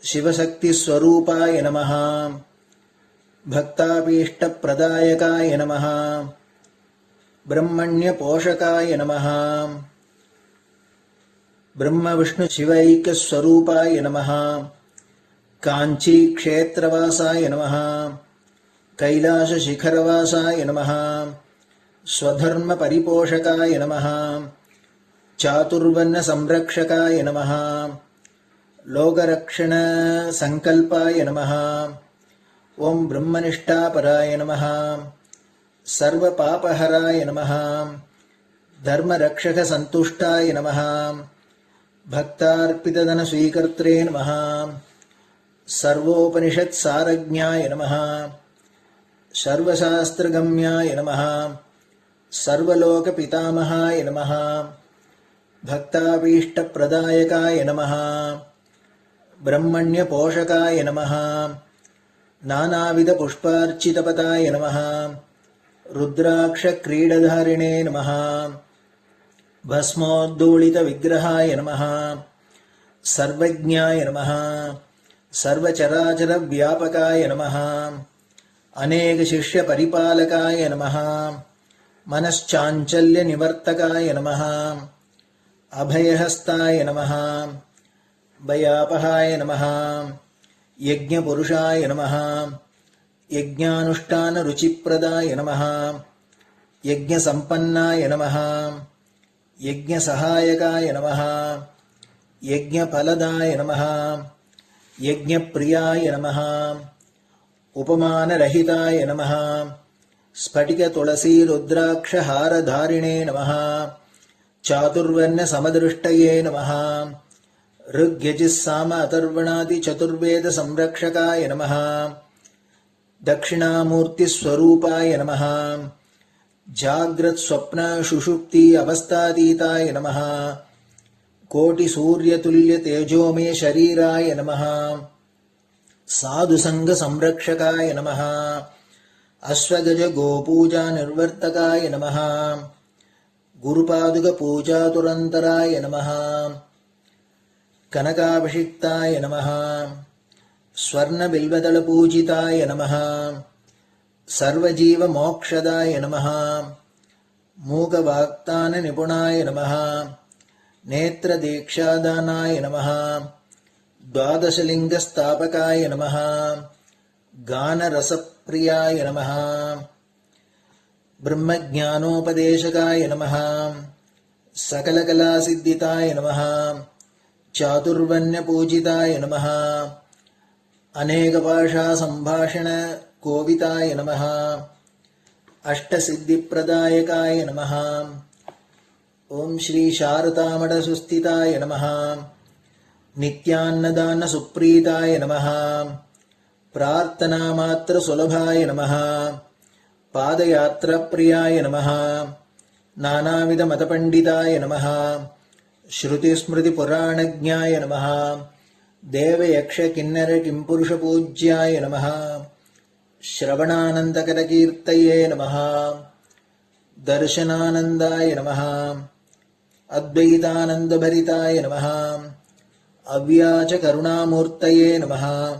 Speaker 2: शिवशक्तिस्वरूपाय नमः। भक्ताभीष्टप्रदायकाय नमः। ब्रह्मण्यपोषकाय नमः। ब्रह्मविष्णुशिवैक्यस्वरूपाय नमः। काञ्चीक्षेत्रवासाय नमः। कैलासशिखरवासाय नमः। स्वधर्मपरिपोषकाय नमः। चातुर्वर्णसंरक्षकाय नमः। लोकरक्षणसङ्कल्पाय नमः। ॐ ब्रह्मनिष्ठापराय नमः। सर्वपापहराय नमः। धर्मरक्षकसन्तुष्टाय नमः। भक्तार्पितधनस्वीकर्त्रे नमः। सर्वोपनिषत्सारज्ञाय नमः। सर्वशास्त्रगम्याय नमः। सर्वलोकपितामहाय नमः। भक्ताभीष्टप्रदायकाय नमः। ब्रह्मण्यपोषकाय नमः। नानाविधपुष्पार्चितपताय नमः। रुद्राक्षक्रीडधारिणे नमः। भस्मोद्धूलितविग्रहाय नमः। सर्वज्ञाय नमः। सर्वचराचरव्यापकाय नमः। अनेकशिष्यपरिपालकाय नमः। मनश्चाञ्चल्यनिवर्तकाय नमः। अभयहस्ताय नमः। भयापहाय नमः। यज्ञपुरुषाय नमः। यज्ञानुष्ठानरुचिप्रदाय नमः। यज्ञसम्पन्नाय नमः। यज्ञसहायकाय नमः। यज्ञफलदाय नमः। यज्ञप्रियाय नमः। उपमानरहिताय नमः। स्फटिकतुलसीरुद्राक्षहारधारिणे नमः। चातुर्वर्णसमदृष्टये नमः। ऋग्यजुस्साम अथर्वणादिचतुर्वेदसंरक्षकाय नमः। दक्षिणामूर्तिस्वरूपाय नमः। जाग्रत्स्वप्नसुषुप्ति अवस्थातीताय नमः। कोटिसूर्यतुल्यतेजोमे शरीराय नमः। साधुसङ्गसंरक्षकाय नमः। अश्वगजगोपूजानिर्वर्तकाय नमः। गुरुपादुकपूजातुरन्तराय नमः। कनकाभिषिक्ताय नमः। स्वर्णबिल्वदलपूजिताय नमः। सर्वजीवमोक्षदाय नमः। मूकवाक्ताननिपुणाय नमः। नेत्रदीक्षादानाय नमः। द्वादशलिङ्गस्थापकाय नमः। गानरसप्रियाय नमः। ब्रह्मज्ञानोपदेशकाय नमः। सकलकलासिद्धिताय नमः। चातुर्वर्ण्यपूजिताय नमः। अनेकभाषासम्भाषणकोविताय नमः। अष्टसिद्धिप्रदायकाय नमः। ॐ श्री शारदामठसुस्थिताय नमः। नित्यान्नदानसुप्रीताय नमः। प्रार्थनामात्रसुलभाय नमः। पादयात्राप्रियाय नमः। नानाविधमतपण्डिताय नमः। श्रुतिस्मृतिपुराणज्ञाय नमः। देवयक्षकिन्नरकिम्पुरुषपूज्याय नमः। श्रवणानन्दकरकीर्तये नमः। दर्शनानन्दाय नमः। अद्वैतानन्दभरिताय नमः। अव्याचकरुणामूर्तये नमः।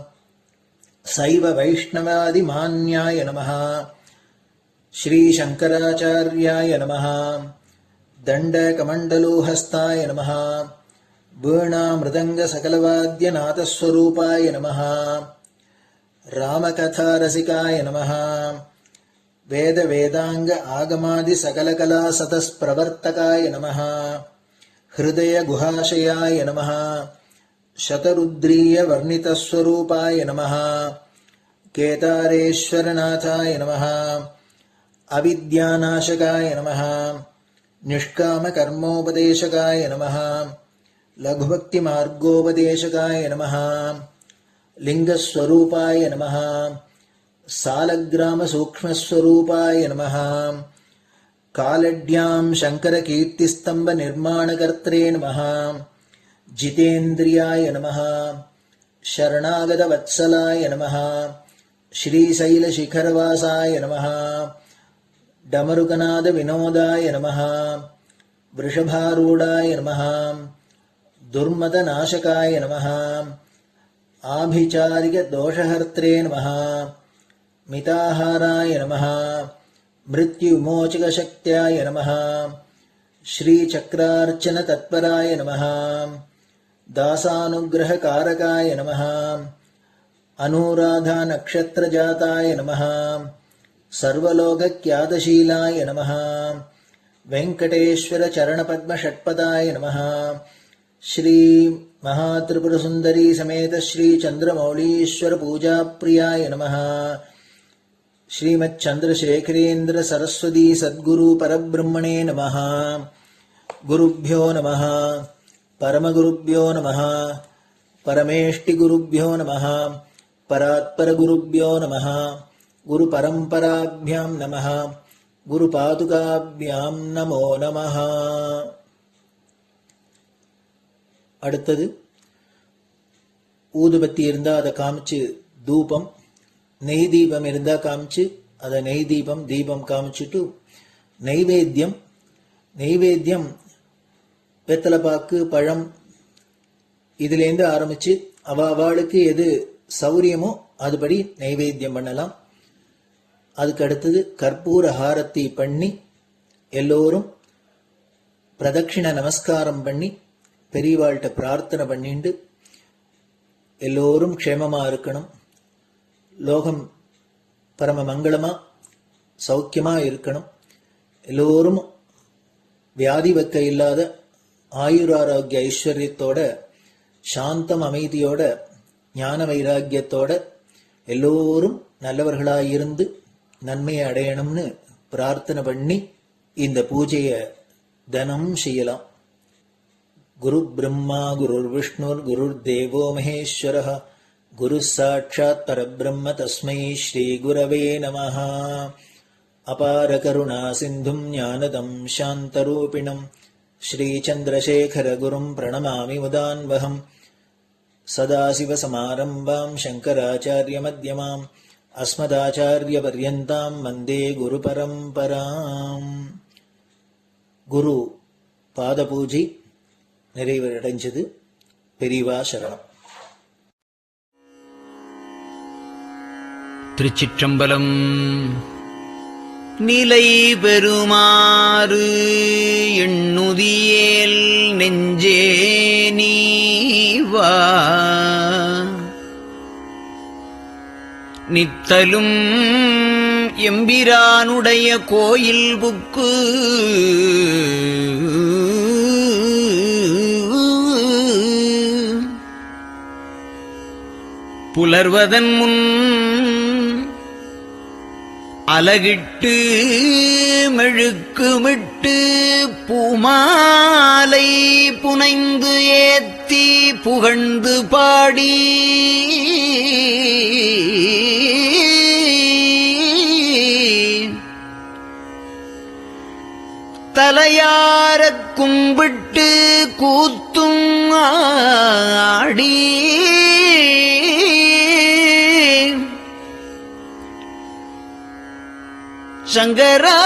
Speaker 2: शैव वैष्णवादिमान्याय नमः। श्रीशङ्कराचार्याय नमः। दण्डकमण्डलोहस्ताय नमः। वीणामृदङ्गसकलवाद्यनाथस्वरूपाय नमः। रामकथारसिकाय नमः। वेदवेदाङ्ग आगमादिसकलकलासतस्प्रवर्तकाय नमः। हृदयगुहाशयाय नमः। शतरुद्रीयवर्णितस्वरूपाय नमः। केदारेश्वरनाथाय नमः। अविद्यानाशकाय नमः। निष्कामकर्मोपदेशकाय नमः। लघुभक्तिमार्गोपदेशकाय नमः। लिङ्गस्वरूपाय नमः। सालग्रामसूक्ष्मस्वरूपाय नमः। कालड्यां शङ्करकीर्तिस्तम्भनिर्माणकर्त्रे नमः। जितेन्द्रियाय नमः। शरणागतवत्सलाय नमः। श्रीशैलशिखरवासाय नमः। डमरुकनादविनोदाय नमः। वृषभारूढाय नमः। दुर्मदनाशकाय नमः। आभिचारिकदोषहर्त्रे नमः। मिताहाराय नमः। मृत्युविमोचकशक्त्याय नमः। श्रीचक्रार्चनतत्पराय नमः। दासानुग्रहकारकाय नमः। अनुराधानक्षत्रजाताय नमः। सर्वलोकख्यातशीलाय नमः। वेङ्कटेश्वरचरणपद्मषट्पदाय नमः। श्री महात्रिपुरसुन्दरी समेत श्रीचन्द्रमौलीश्वर पूजाप्रियाय नमः। श्रीमच्चन्द्रशेखरेन्द्र सरस्वती सद्गुरु परब्रह्मणे नमः। गुरुभ्यो नमः। परमगुरुभ्यो नमः। परमेष्टिगुरुभ्यो नमः। परात्परगुरुभ्यो नमः। गुरुपरम्पराभ्यां नमः। गुरुपादुकाभ्यां नमो नमः. அடுத்தது ஊதுபத்தி இருந்தா அதை காமிச்சு தூபம், நெய் தீபம் இருந்தா காமிச்சு அதை நெய் தீபம் தீபம் காமிச்சுட்டு நைவேத்தியம் வெத்தலைப்பாக்கு பழம் இதுலேருந்து ஆரம்பிச்சு அவளுக்கு எது சௌரியமோ அதுபடி நைவேத்தியம் பண்ணலாம். அதுக்கு அடுத்தது கற்பூர ஹாரத்தி பண்ணி எல்லோரும் பிரதட்சிண நமஸ்காரம் பண்ணி பெரியவாள்கிட்ட பிரார்த்தனை பண்ணிண்டு எல்லோரும் க்ஷேமமா இருக்கணும், லோகம் பரம மங்களமா சௌக்கியமா இருக்கணும், எல்லோரும் வியாதி வெக்க இல்லாத ஆயுராரோக்கிய ஐஸ்வர்யத்தோட சாந்தம் அமைதியோட ஞான வைராக்கியத்தோட எல்லோரும் நல்லவர்களாயிருந்து நன்மையை அடையணும்னு பிரார்த்தனை பண்ணி இந்த பூஜையை தினம் செய்யலாம். குரு பிரம்மா குருர் விஷ்ணுர் குருர் தேவோ மகேஸ்வரः குரு சாட்சாத் பரபிரம்ம தஸ்மை ஸ்ரீ குரவே நமः. அபார கருணா சிந்தும் ஞானதம் சாந்தரூபிணம் ஸ்ரீச்சந்திரசேகர குரும் பிரணமாமி முதான்வகம். சதாசிவசமாரம்பாம் சங்கராச்சாரிய மத்யமாம் அஸ்மதாச்சாரிய பர்யந்தாம் வந்தே குரு பரம்பராம். குரு பாத பூஜை நிறைவடைஞ்சது. பெரியவா சரணம்.
Speaker 9: திருச்சிற்றம்பலம். நிலை பெறுமாறு எண்ணுதியேல் நெஞ்சே நீவா, நித்தலும் எம்பிரானுடைய கோயில் புக்கு புலர்வதன் முன் அலகிட்டு மெழுக்குமிட்டு பூமாலை புனைந்து ஏத்தி புகழ்ந்து பாடி தலையாரக் கும்பிட்டு கூத்தும் ஆடி சங்கரா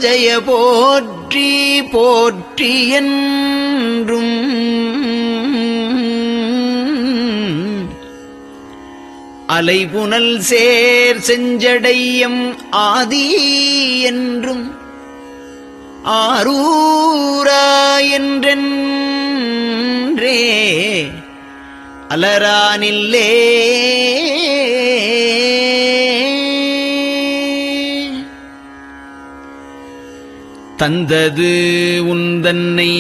Speaker 9: ஜய போற்றி போற்றி என்றும் அலைபுனல் சேர் செஞ்சடையம் ஆதி என்றும் ஆரூரா என்றென்றே அலரானில்லே தந்தது உந்தன்னை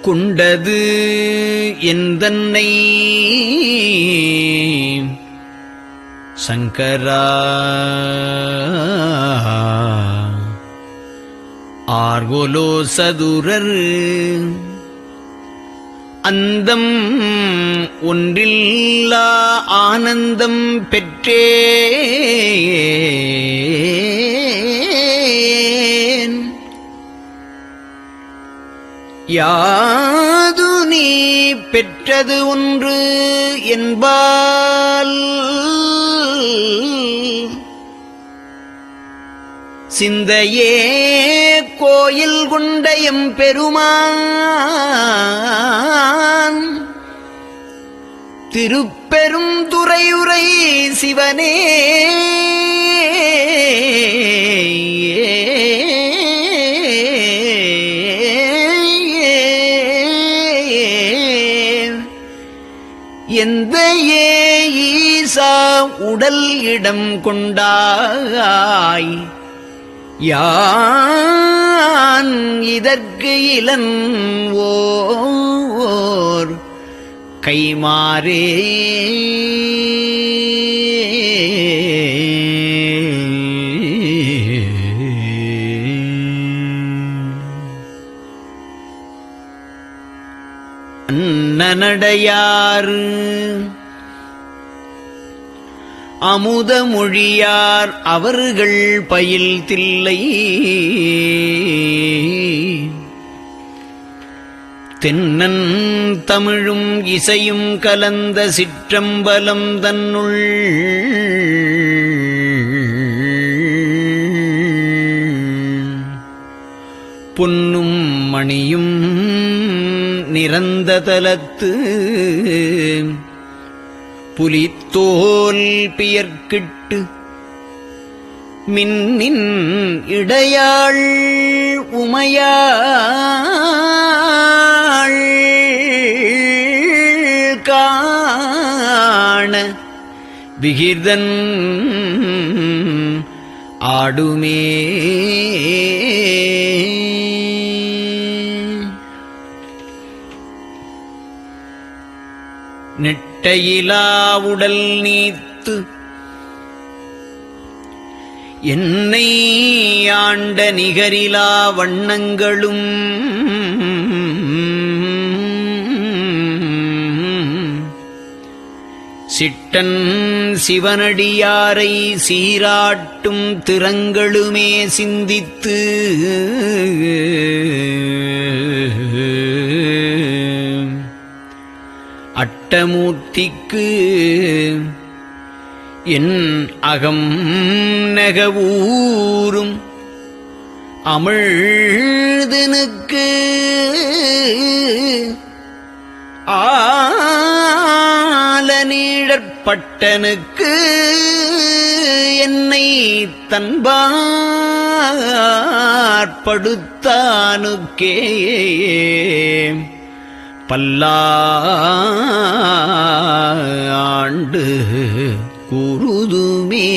Speaker 9: கொண்டது எந்தன்னை சங்கரா ஆர்கோலோ சதுரர் அந்தம் ஒன்றில்லா ஆனந்தம் பெற்றேன். யாது நீ பெற்றது ஒன்று என்பால் சிந்தையே கோயில் கொண்ட எம்பெருமான் திருப்பெரும் துறையுரை சிவனே எந்த ஈசா உடல் இடம் கொண்டாய் யான் இதற்கு இலன்வோர் கைமாறே அன்னநடையாறு அமுத மொழியார் அவர்கள் பயில் தில்லை தென்னன் தமிழும் இசையும் கலந்த சிற்றம்பலம் தன்னுள் பொன்னும் மணியும் நிறந்த தலத்து புலித்தோல் பியர்க்கிட்டு மின்னின் இடையாள் உமையாள் காண விகிர்தன் ஆடுமே. நெட்டையிலா உடல் நீத்து என்னை ஆண்ட நிகரிலா வண்ணங்களும் சிட்டன் சிவனடியாரை சீராட்டும் திறங்களுமே சிந்தித்து அட்டமூர்த்திக்கு என் அகம் நெகவூரும் அமிழ்தனுக்கு ஆலநீழற்பட்டனுக்கு என்னை தன்பாற்படுத்தானுக்கே பல்லாண்டு குருதுமே.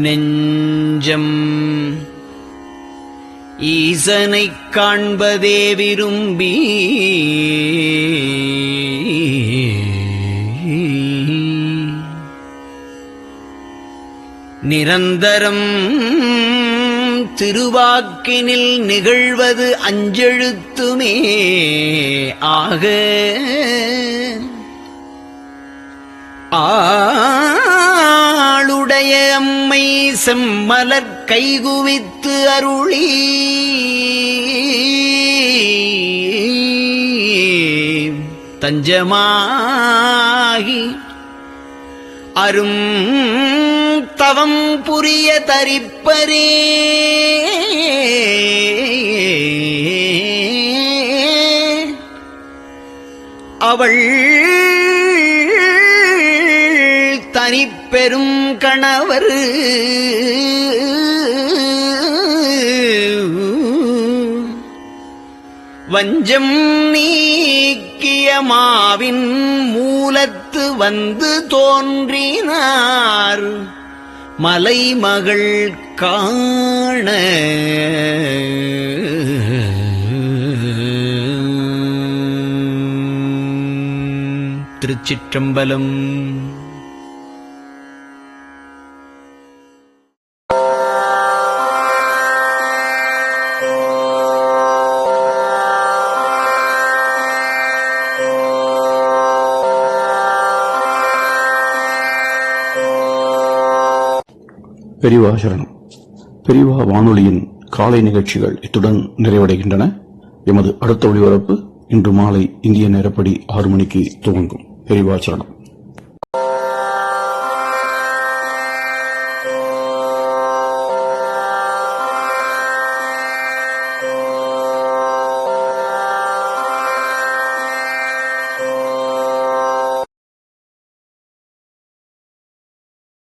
Speaker 9: நெஞ்சம் ஈசனைக் காண்பதே விரும்பி நிரந்தரம் திருவாக்கினில் நிகழ்வது அஞ்செழுத்துமே ஆக ஆளுடைய அம்மை செம்மலர் கைகுவித்து அருளி தஞ்சமாகி அரும் தவம் புரிய தரிப்பரே. அவள் தனிப்பெரும் கணவர் வஞ்சம் நீக்கிய மாவின் மூலத்து வந்து தோன்றினார் மலைமகள் காண திருச்சிற்றம்பலம்.
Speaker 3: பெரியவா சரணம். பெரியவா வானொலியின் காலை நிகழ்ச்சிகள் இத்துடன் நிறைவடைகின்றன. எமது அடுத்த ஒளிபரப்பு இன்று மாலை இந்திய நேரப்படி 6 மணிக்கு துவங்கும். பெரியவா சரணம்.